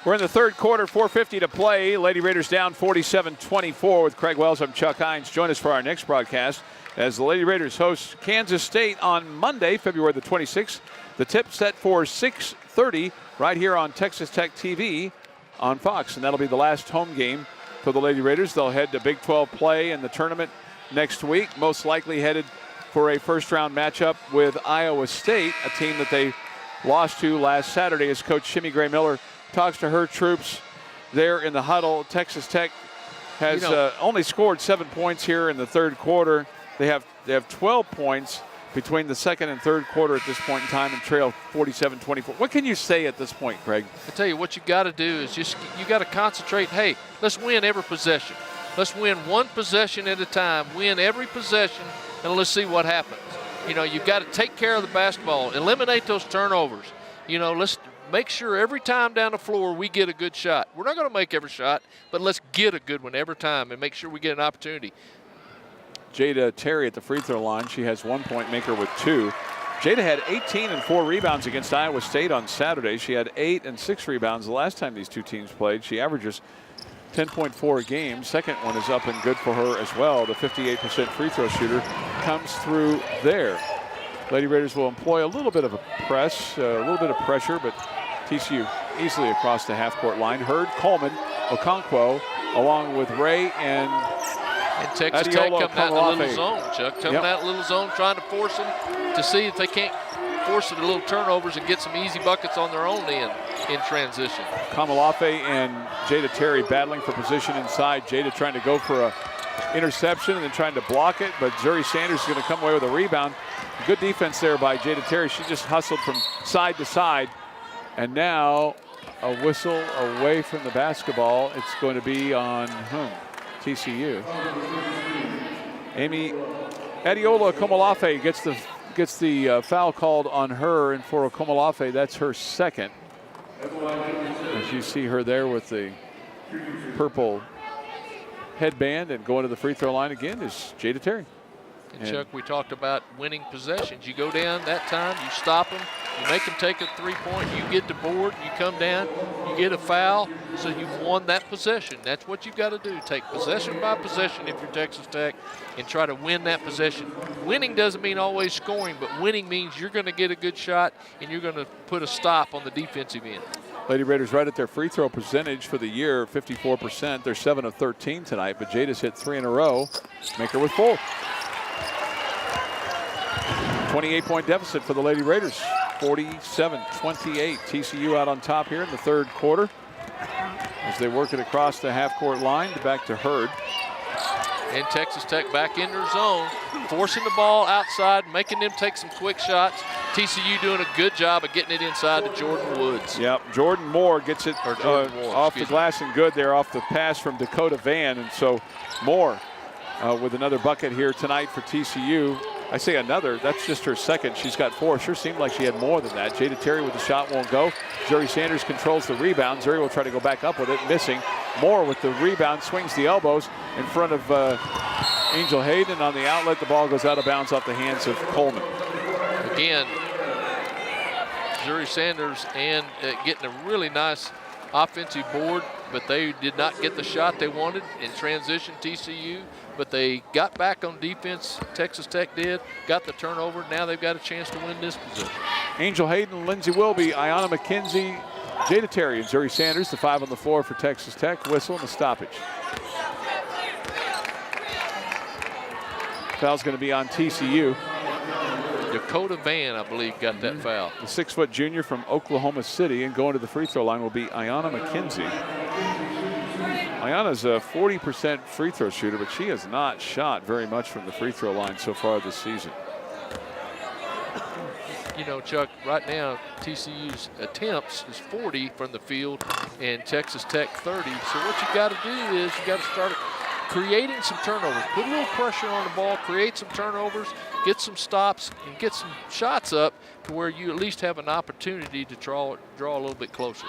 We're in the third quarter, 4:50 to play. Lady Raiders down 47-24 with Craig Wells. I'm Chuck Hines. Join us for our next broadcast as the Lady Raiders host Kansas State on Monday, February the 26th. The tip set for 6:30 right here on Texas Tech TV on Fox, and that'll be the last home game for the Lady Raiders. They'll head to Big 12 play in the tournament next week, most likely headed for a first-round matchup with Iowa State, a team that they lost to last Saturday as Coach Shimmy Gray Miller talks to her troops there in the huddle. Texas Tech has only scored 7 points here in the third quarter. They have 12 points between the second and third quarter at this point in time and trail 47-24. What can you say at this point, Craig? I tell you, what you got to do is you got to concentrate. Hey, let's win every possession. Let's win one possession at a time. Win every possession, and let's see what happens. You've got to take care of the basketball. Eliminate those turnovers. Let's make sure every time down the floor we get a good shot. We're not going to make every shot, but let's get a good one every time and make sure we get an opportunity. Jada Terry at the free throw line. She has 1 point maker with 2. Jada had 18 and 4 rebounds against Iowa State on Saturday. She had 8 and 6 rebounds the last time these two teams played. She averages 10.4 a game. Second one is up and good for her as well. The 58% free throw shooter comes through there. Lady Raiders will employ a little bit of a press, a little bit of pressure, but TCU easily across the half-court line. Hurd, Coleman, Okonkwo, along with Ray and Texas Tech coming out in the little zone, Chuck. Coming out in the little zone, trying to force them to see if they can't force it a little turnovers and get some easy buckets on their own end in transition. Kamalafe and Jada Terry battling for position inside. Jada trying to go for a interception and then trying to block it, but Zuri Sanders is going to come away with a rebound. Good defense there by Jada Terry. She just hustled from side to side. And now a whistle away from the basketball. It's going to be on whom? TCU. Amy Adiola Komalafe gets the foul called on her, and for Komalafe, that's her second. As you see her there with the purple headband and going to the free throw line again is Jada Terry. And Chuck, we talked about winning possessions. You go down that time, you stop them, you make them take a three-point, you get the board, you come down, you get a foul, so you've won that possession. That's what you've got to do. Take possession by possession if you're Texas Tech and try to win that possession. Winning doesn't mean always scoring, but winning means you're going to get a good shot and you're going to put a stop on the defensive end. Lady Raiders right at their free throw percentage for the year, 54%. They're 7 of 13 tonight, but Jada's hit 3 in a row. Make her with 4. 28-point deficit for the Lady Raiders, 47-28. TCU out on top here in the third quarter as they work it across the half-court line back to Hurd. And Texas Tech back in their zone, forcing the ball outside, making them take some quick shots. TCU doing a good job of getting it inside to Jordan Woods. Yep, Jordan Moore gets it off the glass and good there off the pass from Dakota Van. And so Moore with another bucket here tonight for TCU. I say another, that's just her second. She's got 4. Sure seemed like she had more than that. Jada Terry with the shot won't go. Zuri Sanders controls the rebound. Zuri will try to go back up with it, missing. Moore with the rebound, swings the elbows in front of Angel Hayden on the outlet. The ball goes out of bounds off the hands of Coleman. Again, Zuri Sanders and getting a really nice offensive board, but they did not get the shot they wanted in transition, TCU. But they got back on defense. Texas Tech did, got the turnover. Now they've got a chance to win this position. Angel Hayden, Lindsey Wilby, Ayanna McKenzie, Jada Terry, and Zuri Sanders, the 5 on the floor for Texas Tech. Whistle and a stoppage. Foul's going to be on TCU. Dakota Van, I believe, got that foul. The 6-foot junior from Oklahoma City, and going to the free throw line will be Ayanna McKenzie. Ayanna's a 40% free throw shooter, but she has not shot very much from the free throw line so far this season. You know, Chuck, right now, TCU's attempts is 40 from the field and Texas Tech 30. So what you got to do is you got to start creating some turnovers. Put a little pressure on the ball, create some turnovers, get some stops, and get some shots up to where you at least have an opportunity to draw a little bit closer.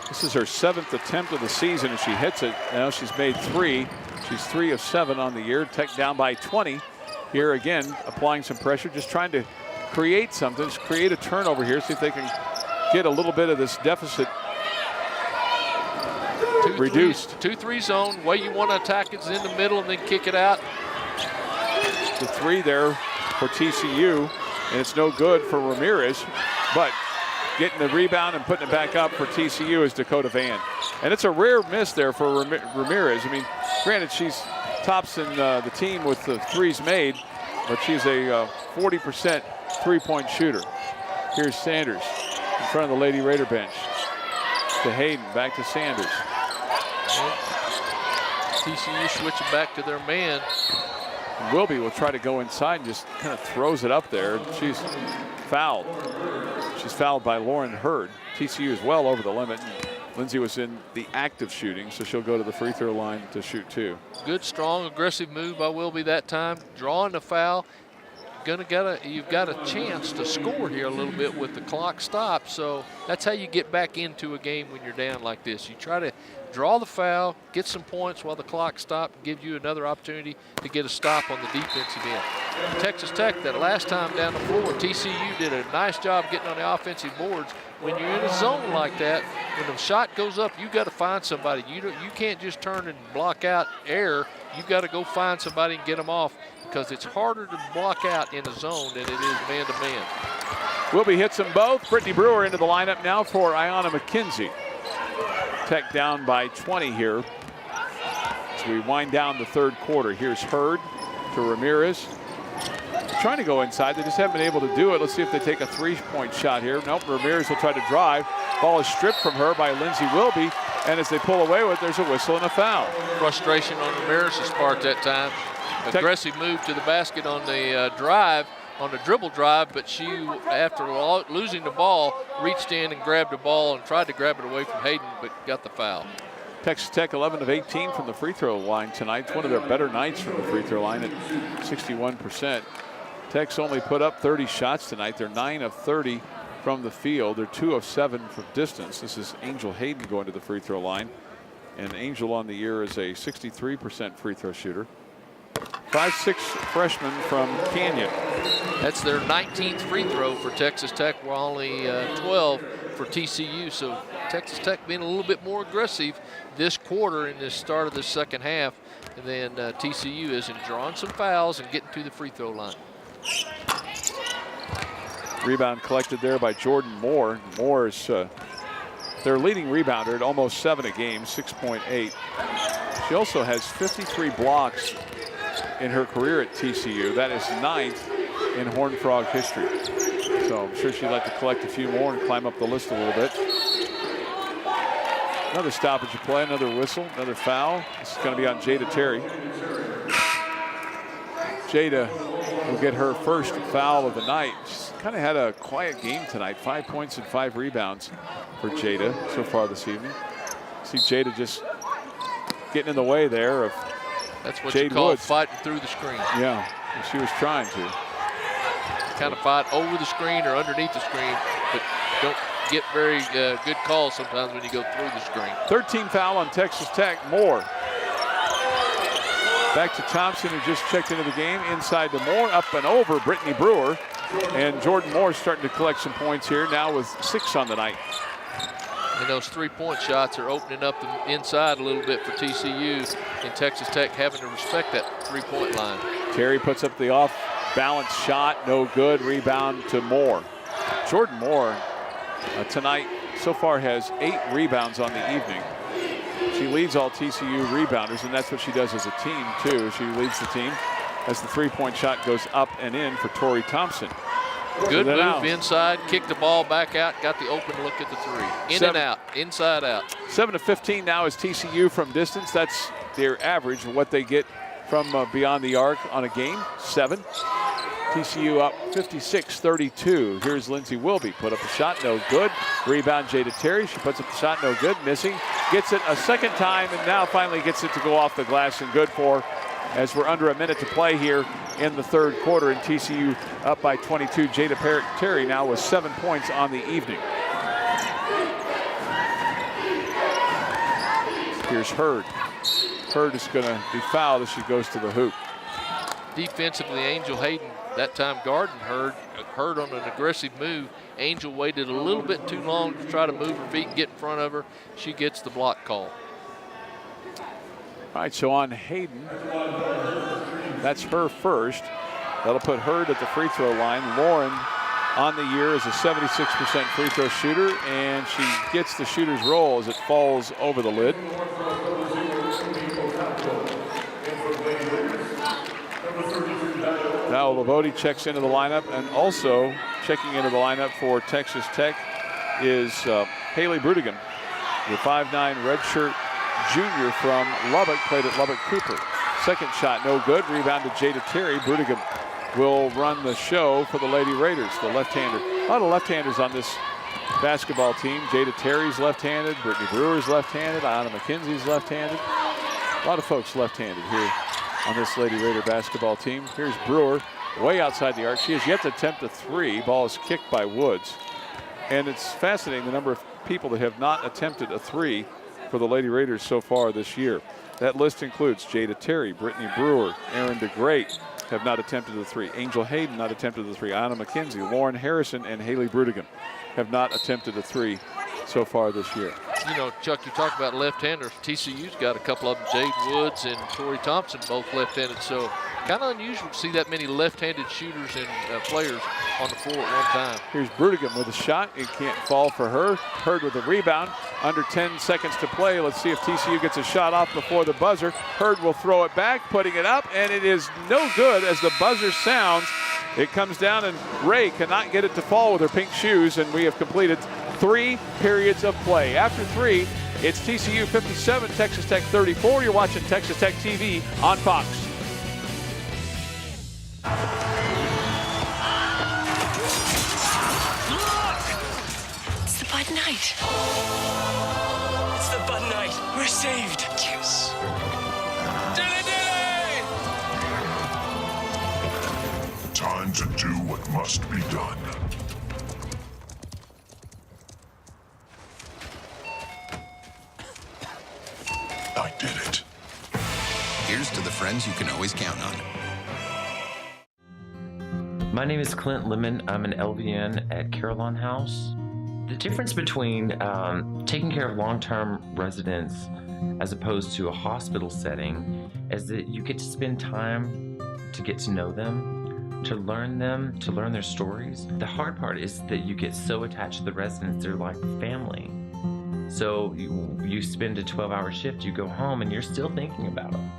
This is her 7th attempt of the season, and she hits it. Now she's made 3. She's 3 of 7 on the year. Tech down by 20. Here again, applying some pressure, just trying to create something, just create a turnover here, see if they can get a little bit of this deficit reduced. 2-3 zone. Way you want to attack it is in the middle and then kick it out. The 3 there for TCU, and it's no good for Ramirez, but getting the rebound and putting it back up for TCU is Dakota Van. And it's a rare miss there for Ramirez. I mean, granted, she's tops in the team with the threes made, but she's a 40% three-point shooter. Here's Sanders in front of the Lady Raider bench. To Hayden, back to Sanders. TCU switching back to their man. Wilby will try to go inside and just kind of throws it up there. She's fouled. She's fouled by Lauren Hurd. TCU is well over the limit. Lindsay was in the act of shooting, so she'll go to the free throw line to shoot 2. Good, strong, aggressive move by Wilby that time. Drawing the foul. You've got a chance to score here a little bit with the clock stopped. So that's how you get back into a game when you're down like this. You try to draw the foul, get some points while the clock stopped, and give you another opportunity to get a stop on the defensive end. Texas Tech, that last time down the floor, TCU did a nice job getting on the offensive boards. When you're in a zone like that, when the shot goes up, you got to find somebody. You can't just turn and block out air. You got to go find somebody and get them off, because it's harder to block out in a zone than it is man-to-man. Wilby hits them both. Brittany Brewer into the lineup now for Ayanna McKenzie. Tech down by 20 here as we wind down the third quarter. Here's Hurd to Ramirez. Trying to go inside. They just haven't been able to do it. Let's see if they take a three-point shot here. Nope, Ramirez will try to drive. Ball is stripped from her by Lindsay Wilby. And as they pull away with it, there's a whistle and a foul. Frustration on Ramirez's part that time. Aggressive move to the basket on the drive, on the dribble drive, but she, after losing the ball, reached in and grabbed the ball and tried to grab it away from Hayden, but got the foul. Texas Tech 11 of 18 from the free throw line tonight. It's one of their better nights from the free throw line at 61%. Tech's only put up 30 shots tonight. They're 9 of 30 from the field. They're 2 of 7 from distance. This is Angel Hayden going to the free throw line. And Angel on the year is a 63% free throw shooter. 5'6" freshman from Canyon. That's their 19th free throw for Texas Tech, while only 12 for TCU. So Texas Tech being a little bit more aggressive this quarter in the start of the second half. And then TCU isn't drawing some fouls and getting to the free throw line. Rebound collected there by Jordan Moore. Moore is their leading rebounder at almost 7 a game, 6.8. She also has 53 blocks in her career at TCU. That is 9th in Horned Frog history. So I'm sure she'd like to collect a few more and climb up the list a little bit. Another stoppage of play, another whistle, another foul. This is going to be on Jada Terry. Jada will get her first foul of the night. She's kind of had a quiet game tonight. 5 points and 5 rebounds for Jada so far this evening. See Jada just getting in the way there of That's what Jade you call Woods. fighting through the screen. Yeah, she was trying to. Kind of fight over the screen or underneath the screen, but don't get very good calls sometimes when you go through the screen. 13 foul on Texas Tech. Moore. Back to Thompson, who just checked into the game. Inside to Moore, up and over Brittany Brewer. And Jordan Moore starting to collect some points here now with 6 on the night. And those three-point shots are opening up the inside a little bit for TCU, and Texas Tech having to respect that three-point line. Terry puts up the off-balance shot, no good. Rebound to Moore. Jordan Moore tonight so far has 8 rebounds on the evening. She leads all TCU rebounders, and that's what she does as a team too. She leads the team as the three-point shot goes up and in for Tori Thompson. Good move inside, kicked the ball back out, got the open look at the three. In and out, inside out. 7 of 15 now is TCU from distance. That's their average, what they get from beyond the arc on a game, 7. TCU up 56-32. Here's Lindsay Wilby, put up a shot, no good. Rebound Jada Terry, she puts up the shot, no good, missing. Gets it a second time and now finally gets it to go off the glass and good for her, as we're under a minute to play here in the third quarter, and TCU up by 22. Jada Terry now with 7 points on the evening. Here's Hurd. Hurd is going to be fouled as she goes to the hoop. Defensively, Angel Hayden, that time guarding Hurd on an aggressive move. Angel waited a little bit too long to try to move her feet and get in front of her. She gets the block call. All right, so on Hayden, that's her first. That'll put Hurd at the free throw line. Lauren on the year is a 76% free throw shooter, and she gets the shooter's roll as it falls over the lid. Now Labode checks into the lineup, and also checking into the lineup for Texas Tech is Haley Brudigan, the 5'9" redshirt junior from Lubbock, played at Lubbock Cooper. Second shot, no good. Rebound to Jada Terry. Brudigan will run the show for the Lady Raiders, the left-hander. A lot of left-handers on this basketball team. Jada Terry's left-handed. Brittany Brewer's left-handed. Anna McKenzie's left-handed. A lot of folks left-handed here on this Lady Raider basketball team. Here's Brewer way outside the arc. She has yet to attempt a three. Ball is kicked by Woods. And it's fascinating the number of people that have not attempted a three for the Lady Raiders so far this year. That list includes Jada Terry, Brittany Brewer, Erin DeGreat have not attempted the three. Angel Hayden not attempted the three. Anna McKenzie, Lauren Harrison, and Haley Brudigan have not attempted a three so far this year. You know, Chuck, you talk about left-handers. TCU's got a couple of them, Jade Woods and Tori Thompson, both left-handed. So kind of unusual to see that many left-handed shooters and players on the floor at one time. Here's Brudigan with a shot. It can't fall for her. Hurd with a rebound. Under 10 seconds to play. Let's see if TCU gets a shot off before the buzzer. Hurd will throw it back, putting it up, and it is no good as the buzzer sounds. It comes down, and Ray cannot get it to fall with her pink shoes, and we have completed 3 periods of play. After 3, it's TCU 57, Texas Tech 34. You're watching Texas Tech TV on Fox. It's the Bud Night. It's the Bud Night. We're saved. Yes. Time to do what must be done. I did it. Here's to the friends you can always count on. My name is Clint Lemon. I'm an LVN at Carillon House. The difference between taking care of long-term residents as opposed to a hospital setting is that you get to spend time to get to know them, to learn their stories. The hard part is that you get so attached to the residents, they're like family. So you spend a 12-hour shift, you go home, and you're still thinking about them.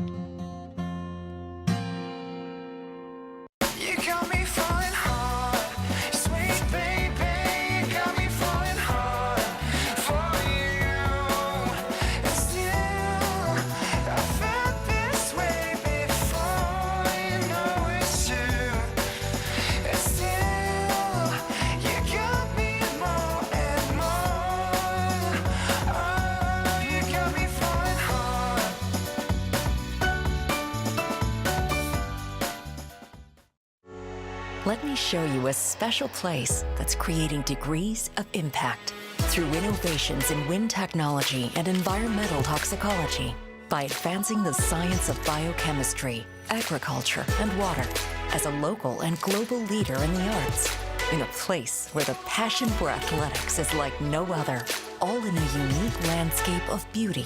Let me show you a special place that's creating degrees of impact through innovations in wind technology and environmental toxicology by advancing the science of biochemistry, agriculture, and water as a local and global leader in the arts, in a place where the passion for athletics is like no other, all in a unique landscape of beauty,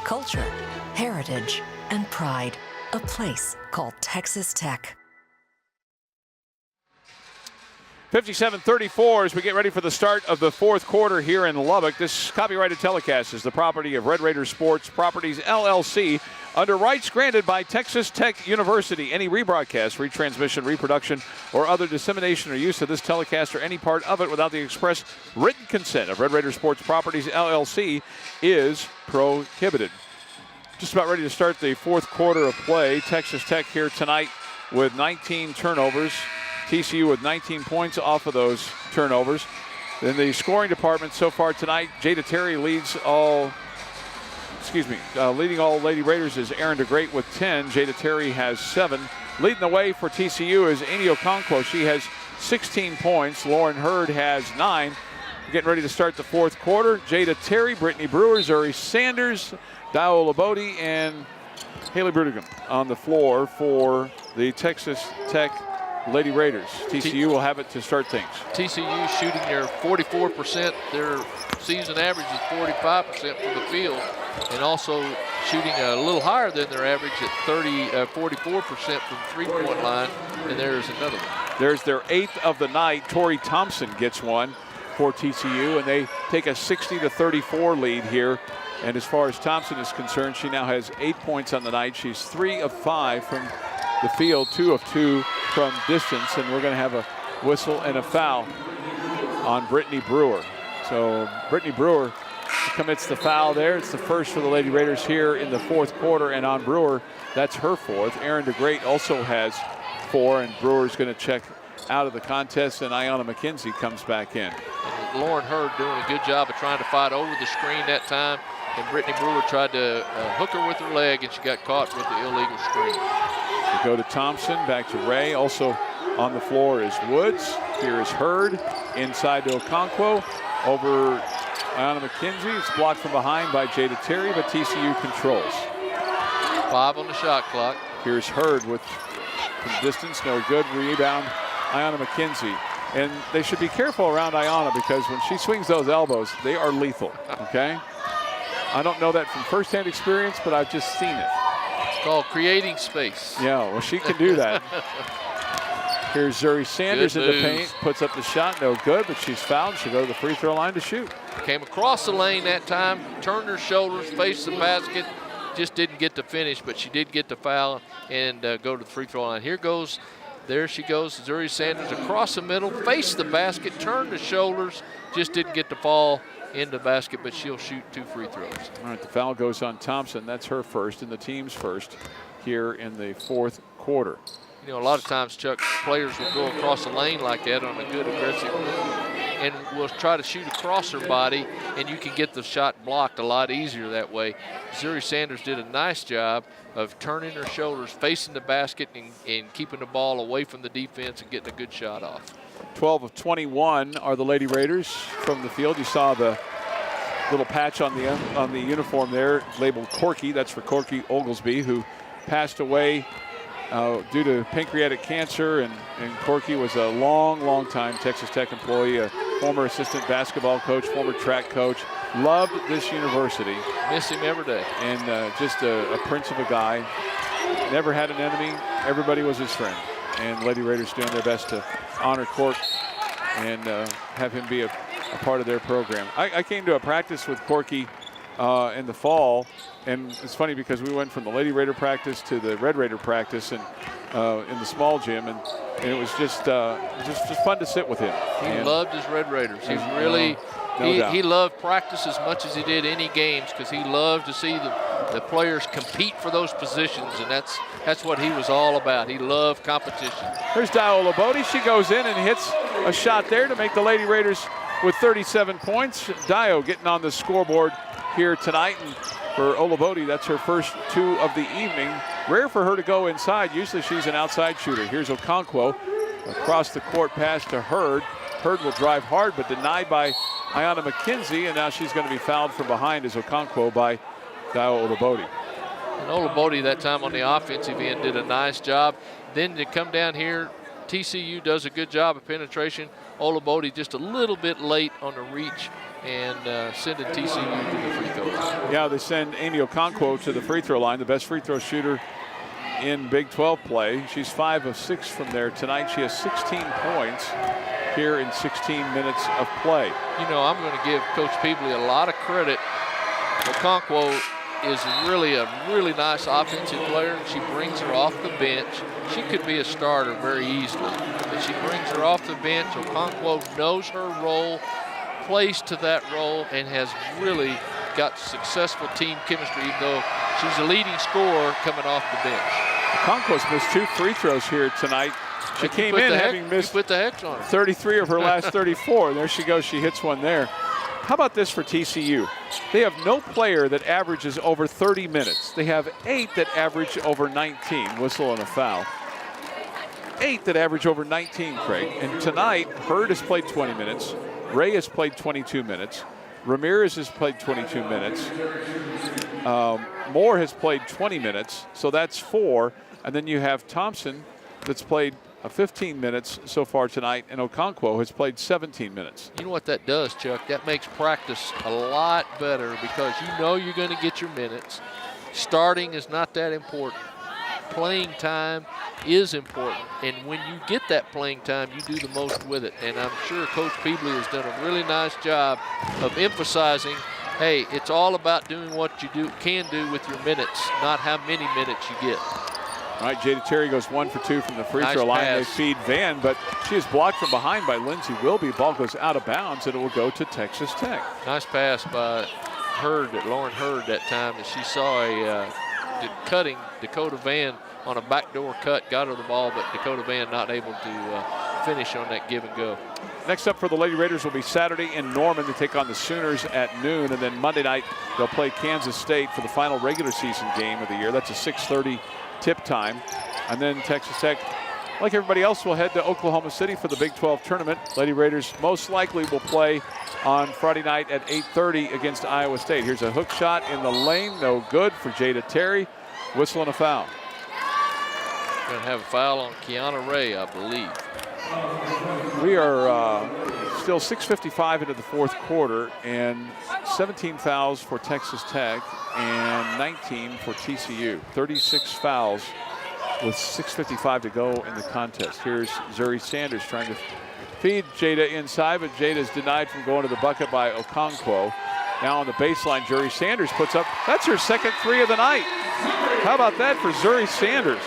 culture, heritage, and pride, a place called Texas Tech. 57-34 as we get ready for the start of the fourth quarter here in Lubbock. This copyrighted telecast is the property of Red Raider Sports Properties, LLC, under rights granted by Texas Tech University. Any rebroadcast, retransmission, reproduction, or other dissemination or use of this telecast or any part of it without the express written consent of Red Raider Sports Properties, LLC is prohibited. Just about ready to start the fourth quarter of play. Texas Tech here tonight with 19 turnovers. TCU with 19 points off of those turnovers. In the scoring department so far tonight, Jada Terry leading all Lady Raiders is Erin DeGreat with 10. Jada Terry has 7. Leading the way for TCU is Amy Okonkwo. She has 16 points. Lauren Hurd has 9. We're getting ready to start the fourth quarter. Jada Terry, Brittany Brewer, Zuri Sanders, Dio Labode, and Haley Brudigan on the floor for the Texas Tech Lady Raiders. TCU will have it to start things. TCU shooting their 44%. Their season average is 45% from the field. and also shooting a little higher than their average at 44% from three-point line. And there's another one. There's their 8th of the night. Tori Thompson gets one for TCU, and they take a 60-34 lead here. And as far as Thompson is concerned, she now has 8 points on the night. She's 3 of 5 from the field, 2 of 2 from distance, and we're going to have a whistle and a foul on Brittany Brewer. So Brittany Brewer commits the foul there. It's the first for the Lady Raiders here in the fourth quarter, and on Brewer, that's her 4th. Erin DeGreat also has 4, and Brewer's going to check out of the contest, and Ayanna McKenzie comes back in. And Lauren Hurd doing a good job of trying to fight over the screen that time, and Brittany Brewer tried to hook her with her leg, and she got caught with the illegal screen. We go to Thompson, back to Ray. Also on the floor is Woods. Here is Hurd, inside to Okonkwo, over Ayanna McKenzie. It's blocked from behind by Jada Terry, but TCU controls. 5 on the shot clock. Here's Hurd with from distance, no good. Rebound, Ayanna McKenzie. And they should be careful around Ayanna because when she swings those elbows, they are lethal, okay? I don't know that from firsthand experience, but I've just seen it. It's called creating space. Yeah, well, she can do that. Here's Zuri Sanders in the paint, puts up the shot, no good, but she's fouled. She'll go to the free throw line to shoot. Came across the lane that time, turned her shoulders, faced the basket, just didn't get to finish, but she did get the foul and go to the free throw line. There she goes, Zuri Sanders across the middle, faced the basket, turned the shoulders, just didn't get the fall in the basket, but she'll shoot 2 free throws. All right, the foul goes on Thompson. That's her first and the team's first here in the fourth quarter. You know, a lot of times, Chuck, players will go across the lane like that on a good aggressive move and will try to shoot across her body, and you can get the shot blocked a lot easier that way. Zuri Sanders did a nice job of turning her shoulders, facing the basket, and keeping the ball away from the defense and getting a good shot off. 12 of 21 are the Lady Raiders from the field. You saw the little patch on the uniform there labeled Corky. That's for Corky Oglesby, who passed away due to pancreatic cancer, and Corky was a long time Texas Tech employee, a former assistant basketball coach, former track coach, loved this university. Miss him every day. And just a prince of a guy, never had an enemy, everybody was his friend. And Lady Raiders doing their best to honor Cork and have him be a part of their program. I came to a practice with Corky in the fall, and it's funny because we went from the Lady Raider practice to the Red Raider practice, and in the small gym, and it was just fun to sit with him. He loved his Red Raiders. He's really he loved practice as much as he did any games, because he loved to see the players compete for those positions, and that's what he was all about. He loved competition. Here's Dio Olabode. She goes in and hits a shot there to make the Lady Raiders with 37 points. Dio getting on the scoreboard here tonight, and for Olabode, that's her first 2 of the evening. Rare for her to go inside. Usually she's an outside shooter. Here's Okonkwo. Across the court pass to Hurd. Hurd will drive hard, but denied by Ayanna McKenzie, and now she's going to be fouled from behind as Okonkwo by Dio Olabode. And Olabode that time on the offensive end did a nice job. Then to come down here, TCU does a good job of penetration. Olabode just a little bit late on the reach, and sending TCU to the free throw line. Yeah, they send Amy Okonkwo to the free throw line, the best free throw shooter in Big 12 play. She's 5 of 6 from there tonight. She has 16 points here in 16 minutes of play. You know, I'm going to give Coach Peebley a lot of credit. Okonkwo is really a nice offensive player. She brings her off the bench. She could be a starter very easily, but she brings her off the bench. Okonkwo knows her role, plays to that role, and has really got successful team chemistry, even though she's a leading scorer coming off the bench. Okonkwo's missed 2 free throws here tonight. She came in having missed 33 of her last 34. There she goes. She hits one there. How about this for TCU? They have no player that averages over 30 minutes. They have 8 that average over 19. Whistle and a foul. 8 that average over 19, Craig. And tonight, Hurd has played 20 minutes. Ray has played 22 minutes. Ramirez has played 22 minutes. Moore has played 20 minutes, so that's 4. And then you have Thompson that's played 15 minutes so far tonight, and Okonkwo has played 17 minutes. You know what that does, Chuck? That makes practice a lot better because you know you're going to get your minutes. Starting is not that important. Playing time is important, and when you get that playing time, you do the most with it. And I'm sure Coach Peebley has done a really nice job of emphasizing, hey, it's all about doing what you can do with your minutes, not how many minutes you get. All right, Jada Terry goes 1 for 2 from the free Nice throw line. They pass. feed Van, but she is blocked from behind by Lindsey Wilby. Ball goes out of bounds, and it will go to Texas Tech. Nice pass by Lauren Hurd that time, as she saw a cutting Dakota Van on a backdoor cut, got her the ball, but Dakota Van not able to finish on that give and go. Next up for the Lady Raiders will be Saturday in Norman to take on the Sooners at noon, and then Monday night they'll play Kansas State for the final regular season game of the year. That's a 6:30 tip time. And then Texas Tech, like everybody else, will head to Oklahoma City for the Big 12 tournament. Lady Raiders most likely will play on Friday night at 8:30 against Iowa State. Here's a hook shot in the lane, no good for Jada Terry. Whistle and a foul. Going to have a foul on Kiana Ray, I believe. We are still 6:55 into the fourth quarter, and 17 fouls for Texas Tech and 19 for TCU. 36 fouls with 6:55 to go in the contest. Here's Zuri Sanders trying to feed Jada inside, but Jada's denied from going to the bucket by Okonkwo. Now on the baseline, Zuri Sanders puts up, that's her second 3 of the night. How about that for Zuri Sanders?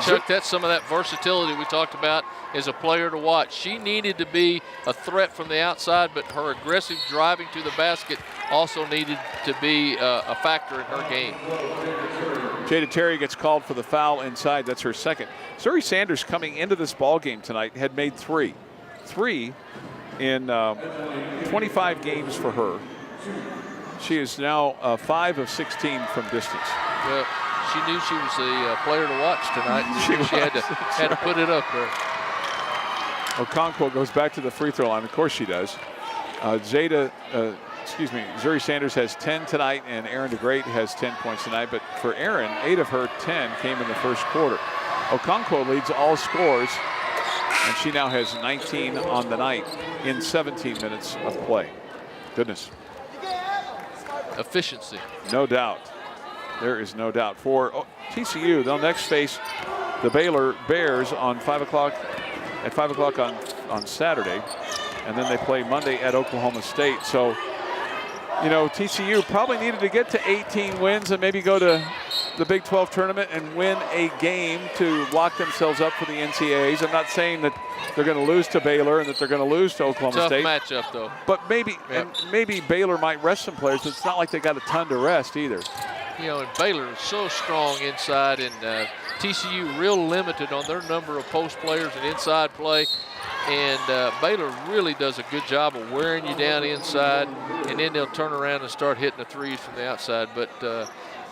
Chuck, that's some of that versatility we talked about as a player to watch. She needed to be a threat from the outside, but her aggressive driving to the basket also needed to be a factor in her game. Jada Terry gets called for the foul inside. That's her second. Zuri Sanders coming into this ball game tonight had made 3 in 25 games for her. She is now 5 of 16 from distance. Well, she knew she was the player to watch tonight. She had to put it up there. Okonkwo goes back to the free throw line. Of course she does. Zuri Sanders has 10 tonight, and Aaron DeGreat has 10 points tonight. But for Aaron, 8 of her 10 came in the first quarter. Okonkwo leads all scores, and she now has 19 on the night in 17 minutes of play. Goodness. Efficiency. No doubt. There is no doubt. For TCU, they'll next face the Baylor Bears on 5 o'clock on Saturday, and then they play Monday at Oklahoma State. So, you know, TCU probably needed to get to 18 wins and maybe go to the Big 12 tournament and win a game to lock themselves up for the NCAAs. I'm not saying that they're going to lose to Baylor and that they're going to lose to Oklahoma State. Tough matchup, though. But maybe, and maybe Baylor might rest some players. It's not like they got a ton to rest either. You know, and Baylor is so strong inside, and TCU real limited on their number of post players and inside play. And Baylor really does a good job of wearing you down inside, and then they'll turn around and start hitting the threes from the outside. But,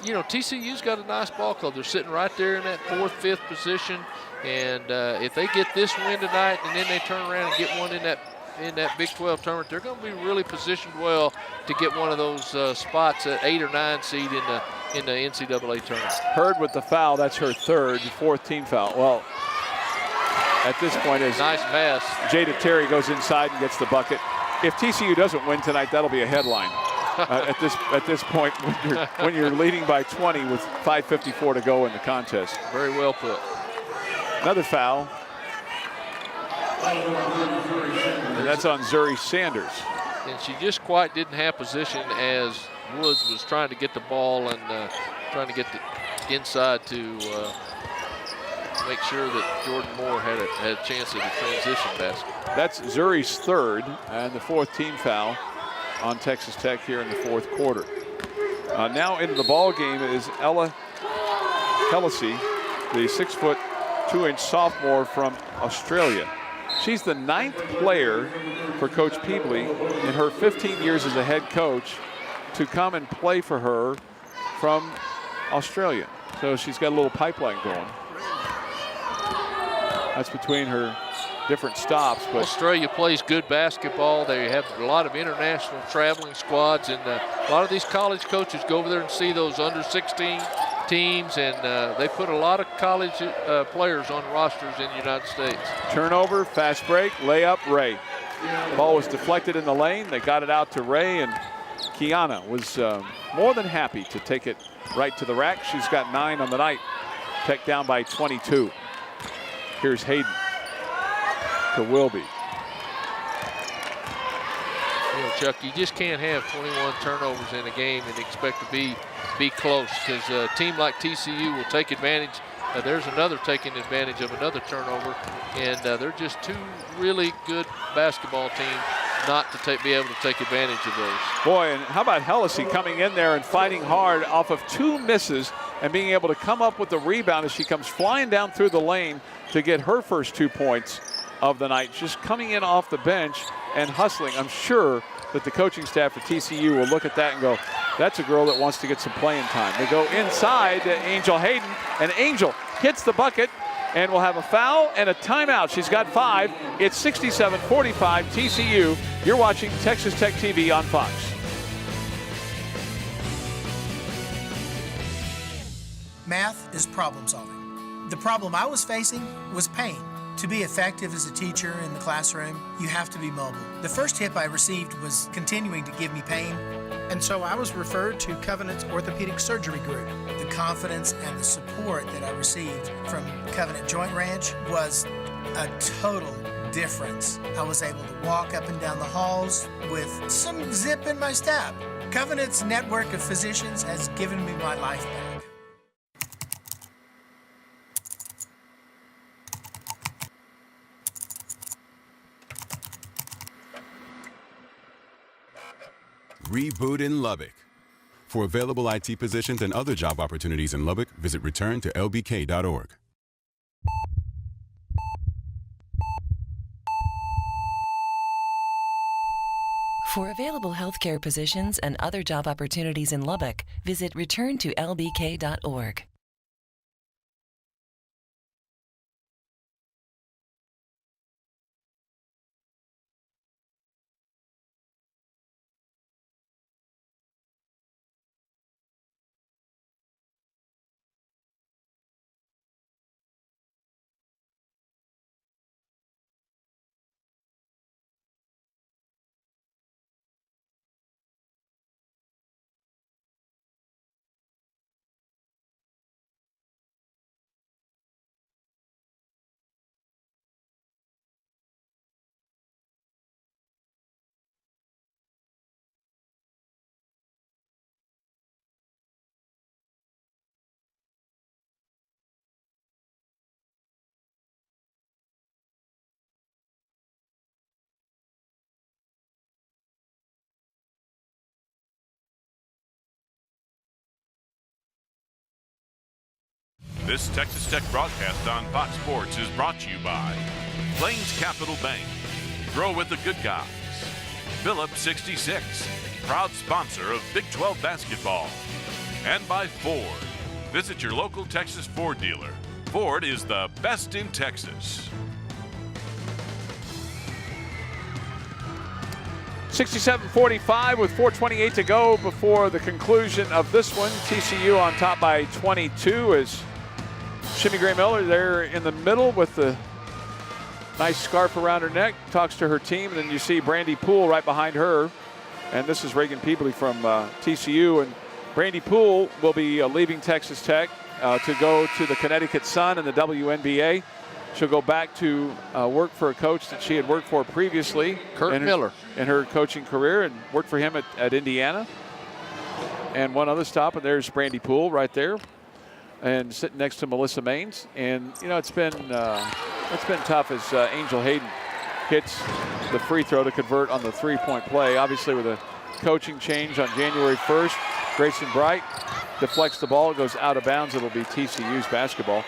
you know, TCU's got a nice ball club. They're sitting right there in that 4th, 5th position. And if they get this win tonight and then they turn around and get one in that Big 12 tournament, they're going to be really positioned well to get one of those spots at 8 or 9 seed in the NCAA tournament. Hurd with the foul. That's her 3rd, 4th team foul. Well, at this point, is nice pass. Jada Terry goes inside and gets the bucket. If TCU doesn't win tonight, that'll be a headline. At this point, when you're leading by 20 with 5:54 to go in the contest. Very well put. Another foul. And that's on Zuri Sanders. And she just quite didn't have position as Woods was trying to get the ball and trying to get the inside to make sure that Jordan Moore had a chance at a transition basket. That's Zuri's 3rd and the 4th team foul on Texas Tech here in the 4th quarter. Now into the ball game is Ella Hellesy, the 6' 2" sophomore from Australia. She's the 9th player for Coach Peebley in her 15 years as a head coach to come and play for her from Australia. So she's got a little pipeline going. That's between her different stops. But Australia plays good basketball. They have a lot of international traveling squads, and a lot of these college coaches go over there and see those under 16 teams, and they put a lot of college players on rosters in the United States. Turnover, fast break, layup, Ray. The ball was deflected in the lane. They got it out to Ray, and Kiana was more than happy to take it right to the rack. She's got 9 on the night. Tech down by 22. Here's Hayden to Wilby. You know, Chuck, you just can't have 21 turnovers in a game and expect to be close, because a team like TCU will take advantage. There's another taking advantage of another turnover, and they're just two really good basketball teams not to be able to take advantage of those. Boy, and how about Hellesy coming in there and fighting hard off of 2 misses and being able to come up with the rebound as she comes flying down through the lane to get her first 2 points of the night. Just coming in off the bench and hustling. I'm sure that the coaching staff at TCU will look at that and go, that's a girl that wants to get some playing time. They go inside to Angel Hayden, and Angel hits the bucket and will have a foul and a timeout. She's got 5. It's 67-45 TCU. You're watching Texas Tech TV on Fox. Math is problem solving. The problem I was facing was pain. To be effective as a teacher in the classroom, you have to be mobile. The first tip I received was continuing to give me pain, and so I was referred to Covenant's Orthopedic Surgery Group. The confidence and the support that I received from Covenant Joint Ranch was a total difference. I was able to walk up and down the halls with some zip in my step. Covenant's network of physicians has given me my life back. Reboot in Lubbock. For available IT positions and other job opportunities in Lubbock, visit returntoLBK.org. For available healthcare positions and other job opportunities in Lubbock, visit returntoLBK.org. This Texas Tech broadcast on Fox Sports is brought to you by Plains Capital Bank, Grow with the Good Guys, Phillips 66, proud sponsor of Big 12 basketball, and by Ford. Visit your local Texas Ford dealer. Ford is the best in Texas. 67-45 with 4:28 to go before the conclusion of this one. TCU on top by 22 as Shimmy Gray Miller there in the middle with the nice scarf around her neck, talks to her team, and then you see Brandy Poole right behind her. And this is Reagan Peebley from TCU. And Brandy Poole will be leaving Texas Tech to go to the Connecticut Sun in the WNBA. She'll go back to work for a coach that she had worked for previously. Kurt Miller. In her coaching career, and worked for him at Indiana. And one other stop, and there's Brandy Poole right there. And sitting next to Melissa Maines. And, you know, it's been tough as Angel Hayden hits the free throw to convert on the three-point play. Obviously with a coaching change on January 1st, Grayson Bright deflects the ball, it goes out of bounds. It'll be TCU's basketball.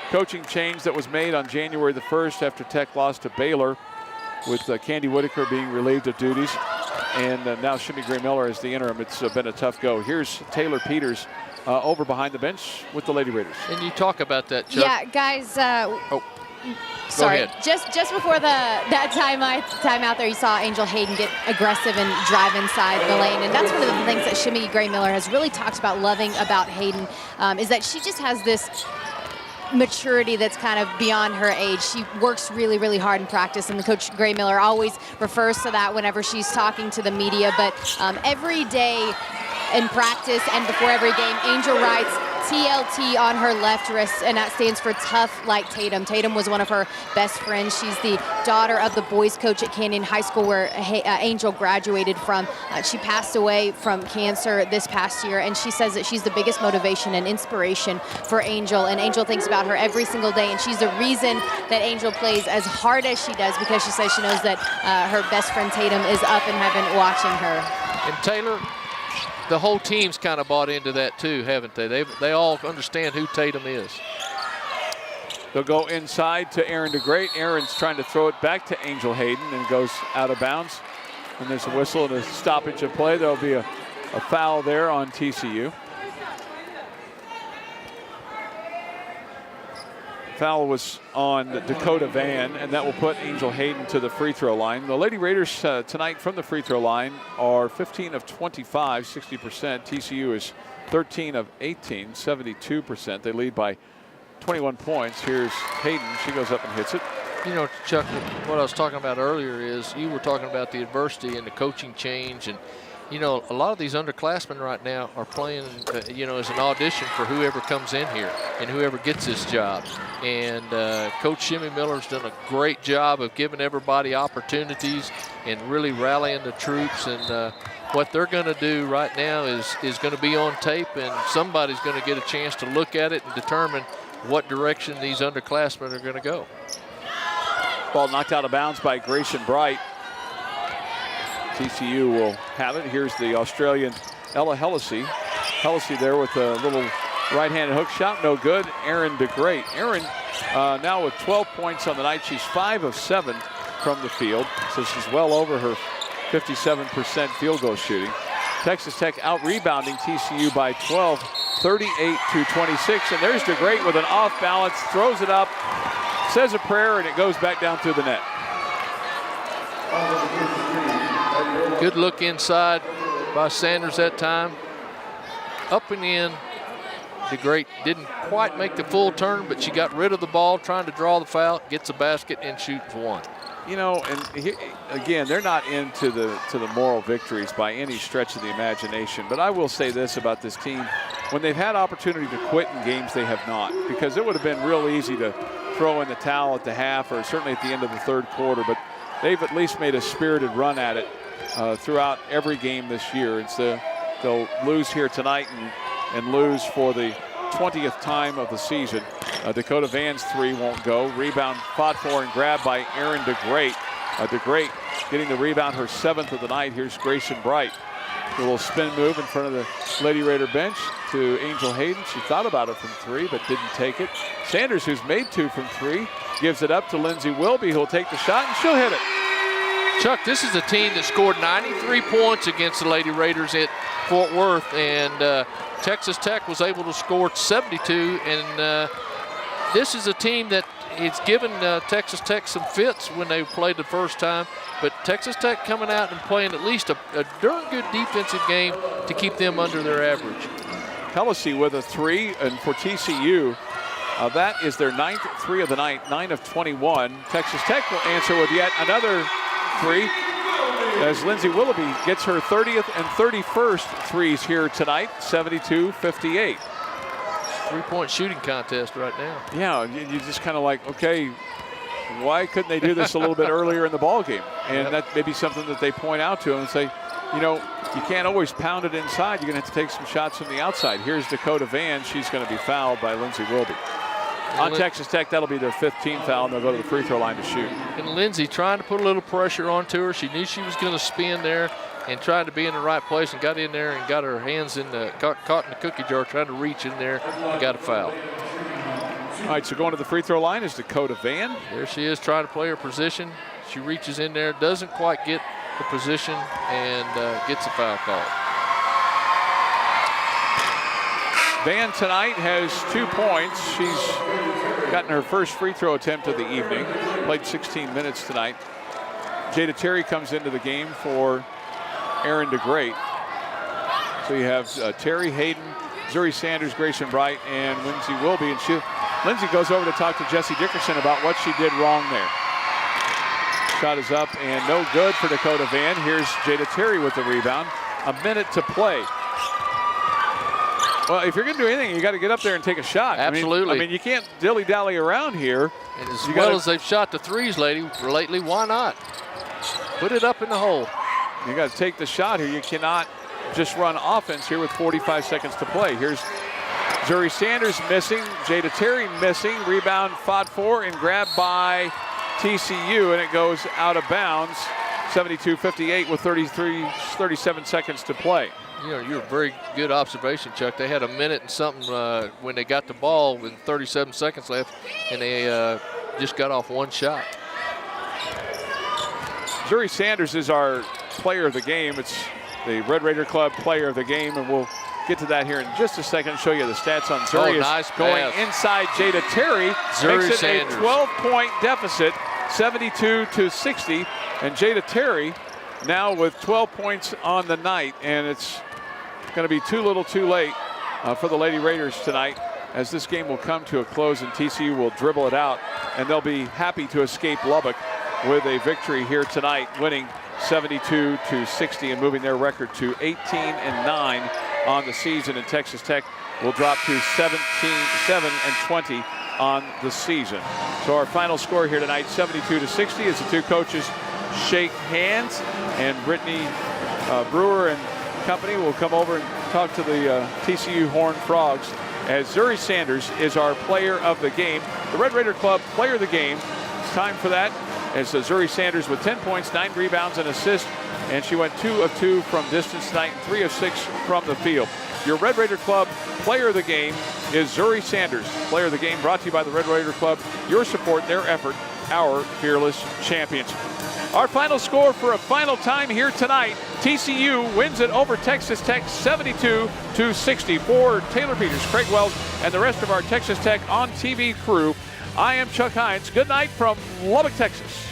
Coaching change that was made on January the 1st after Tech lost to Baylor, with Candy Whitaker being relieved of duties. And now Shimmy Gray Miller is the interim. It's been a tough go. Here's Taylor Peters over behind the bench with the Lady Raiders. And you talk about that, Chuck. Yeah, guys. Sorry, just before that timeout there, you saw Angel Hayden get aggressive and drive inside the lane, and that's one of the things that Shimmy Gray-Miller has really talked about loving about Hayden, is that she just has this maturity that's kind of beyond her age. She works really, really hard in practice, and the Coach Gray-Miller always refers to that whenever she's talking to the media, but every day in practice and before every game, Angel writes TLT on her left wrist, and that stands for tough like Tatum. Tatum was one of her best friends. She's the daughter of the boys coach at Canyon High School, where Angel graduated from. She passed away from cancer this past year, and she says that she's the biggest motivation and inspiration for Angel, and Angel thinks about her every single day, and she's the reason that Angel plays as hard as she does, because she says she knows that her best friend Tatum is up in heaven watching her. And Taylor, the whole team's kind of bought into that too, haven't they? They all understand who Tatum is. They'll go inside to Aaron DeGreat. Aaron's trying to throw it back to Angel Hayden and goes out of bounds. And there's a whistle and a stoppage of play. There'll be a foul there on TCU. Foul was on Dakota Van, and that will put Angel Hayden to the free throw line. The Lady Raiders tonight from the free throw line are 15 of 25, 60%. TCU is 13 of 18, 72%. They lead by 21 points. Here's Hayden. She goes up and hits it. You know, Chuck, what I was talking about earlier is you were talking about the adversity and the coaching change, and you know, a lot of these underclassmen right now are playing, you know, as an audition for whoever comes in here and whoever gets this job. And Coach Shimmy Miller's done a great job of giving everybody opportunities and really rallying the troops. And what they're going to do right now is going to be on tape, and somebody's going to get a chance to look at it and determine what direction these underclassmen are going to go. Ball knocked out of bounds by Grayson Bright. TCU will have it. Here's the Australian Ella Hellesy. Hellesy there with a little right-handed hook shot, no good. Aaron DeGreat. Aaron now with 12 points on the night. She's 5 of 7 from the field, so she's well over her 57% field goal shooting. Texas Tech out rebounding TCU by 12, 38-26. And there's DeGreat with an off balance, throws it up, says a prayer, and it goes back down through the net. Good look inside by Sanders that time. Up and in. DeGreat didn't quite make the full turn, but she got rid of the ball, trying to draw the foul, gets a basket, and shoots one. You know, and here, again, they're not into the moral victories by any stretch of the imagination. But I will say this about this team. When they've had opportunity to quit in games, they have not. Because it would have been real easy to throw in the towel at the half or certainly at the end of the third quarter. But they've at least made a spirited run at it throughout every game this year. And so they'll lose here tonight and lose for the 20th time of the season. Dakota Van's three won't go. Rebound fought for and grabbed by Aaron DeGreat. DeGreat getting the rebound, her 7th of the night. Here's Grayson Bright. A little spin move in front of the Lady Raider bench to Angel Hayden. She thought about it from 3, but didn't take it. Sanders, who's made 2 from 3, gives it up to Lindsay Wilby, who'll take the shot, and she'll hit it. Chuck, this is a team that scored 93 points against the Lady Raiders at Fort Worth, and Texas Tech was able to score 72, and this is a team that it's given Texas Tech some fits when they played the first time, but Texas Tech coming out and playing at least a darn good defensive game to keep them under their average. Hellesy with a 3, and for TCU, that is their 9th 3 of the night, 9 of 21. Texas Tech will answer with yet another 3 as Lindsay Willoughby gets her 30th and 31st threes here tonight, 72-58. 3-point shooting contest right now. Yeah, you just kind of like, okay, why couldn't they do this a little bit earlier in the ball game? And that may be something that they point out to them and say, you know, you can't always pound it inside. You're going to have to take some shots from the outside. Here's Dakota Van. She's going to be fouled by Lindsay Wilby. On Texas Tech, that'll be their 15th foul, and they'll go to the free throw line to shoot. And Lindsay trying to put a little pressure onto her. She knew she was going to spin there and tried to be in the right place, and got in there and got her hands in the, caught in the cookie jar, trying to reach in there and got a foul. All right, so going to the free throw line is Dakota Van. There she is trying to play her position. She reaches in there, doesn't quite get the position, and gets a foul call. Van tonight has 2 points. She's gotten her first free throw attempt of the evening. Played 16 minutes tonight. Jada Terry comes into the game for Aaron DeGreat. So you have Terry, Hayden, Zuri Sanders, Grayson Bright, and Lindsay Wilby. And Lindsay goes over to talk to Jessie Dickerson about what she did wrong there. Shot is up and no good for Dakota Van. Here's Jada Terry with the rebound. A minute to play. Well, if you're going to do anything, you got to get up there and take a shot. Absolutely. I mean you can't dilly-dally around here. And as well as they've shot the threes lately, why not? Put it up in the hole. You got to take the shot here. You cannot just run offense here with 45 seconds to play. Here's Zuri Sanders missing, Jada Terry missing. Rebound fought for and grabbed by TCU, and it goes out of bounds. 72-58 with 37 seconds to play. You're a very good observation, Chuck. They had a minute and something when they got the ball with 37 seconds left, and they just got off one shot. Zuri Sanders is our player of the game. It's the Red Raider Club player of the game, and we'll get to that here in just a second. Show you the stats on Zuri. Nice going pass. Inside Jada Terry. Zuri makes it Sanders. a 12-point deficit, 72-60. And Jada Terry now with 12 points on the night, and it's going to be too little too late for the Lady Raiders tonight, as this game will come to a close and TCU will dribble it out, and they'll be happy to escape Lubbock with a victory here tonight, winning 72-60 and moving their record to 18-9 on the season. And Texas Tech will drop to 7-20 on the season. So our final score here tonight, 72-60, as the two coaches shake hands, and Brittany Brewer and company will come over and talk to the TCU Horned Frogs, as Zuri Sanders is our player of the game, the Red Raider Club player of the game. It's time for that, as Zuri Sanders with 10 points, 9 rebounds, and assists, and she went 2 of 2 from distance tonight and 3 of 6 from the field. Your Red Raider Club player of the game is Zuri Sanders. Player of the game brought to you by the Red Raider Club. Your support, their effort, our fearless champions. Our final score for a final time here tonight, TCU wins it over Texas Tech 72-60. For Taylor Peters, Craig Wells, and the rest of our Texas Tech on TV crew, I am Chuck Hines. Good night from Lubbock, Texas.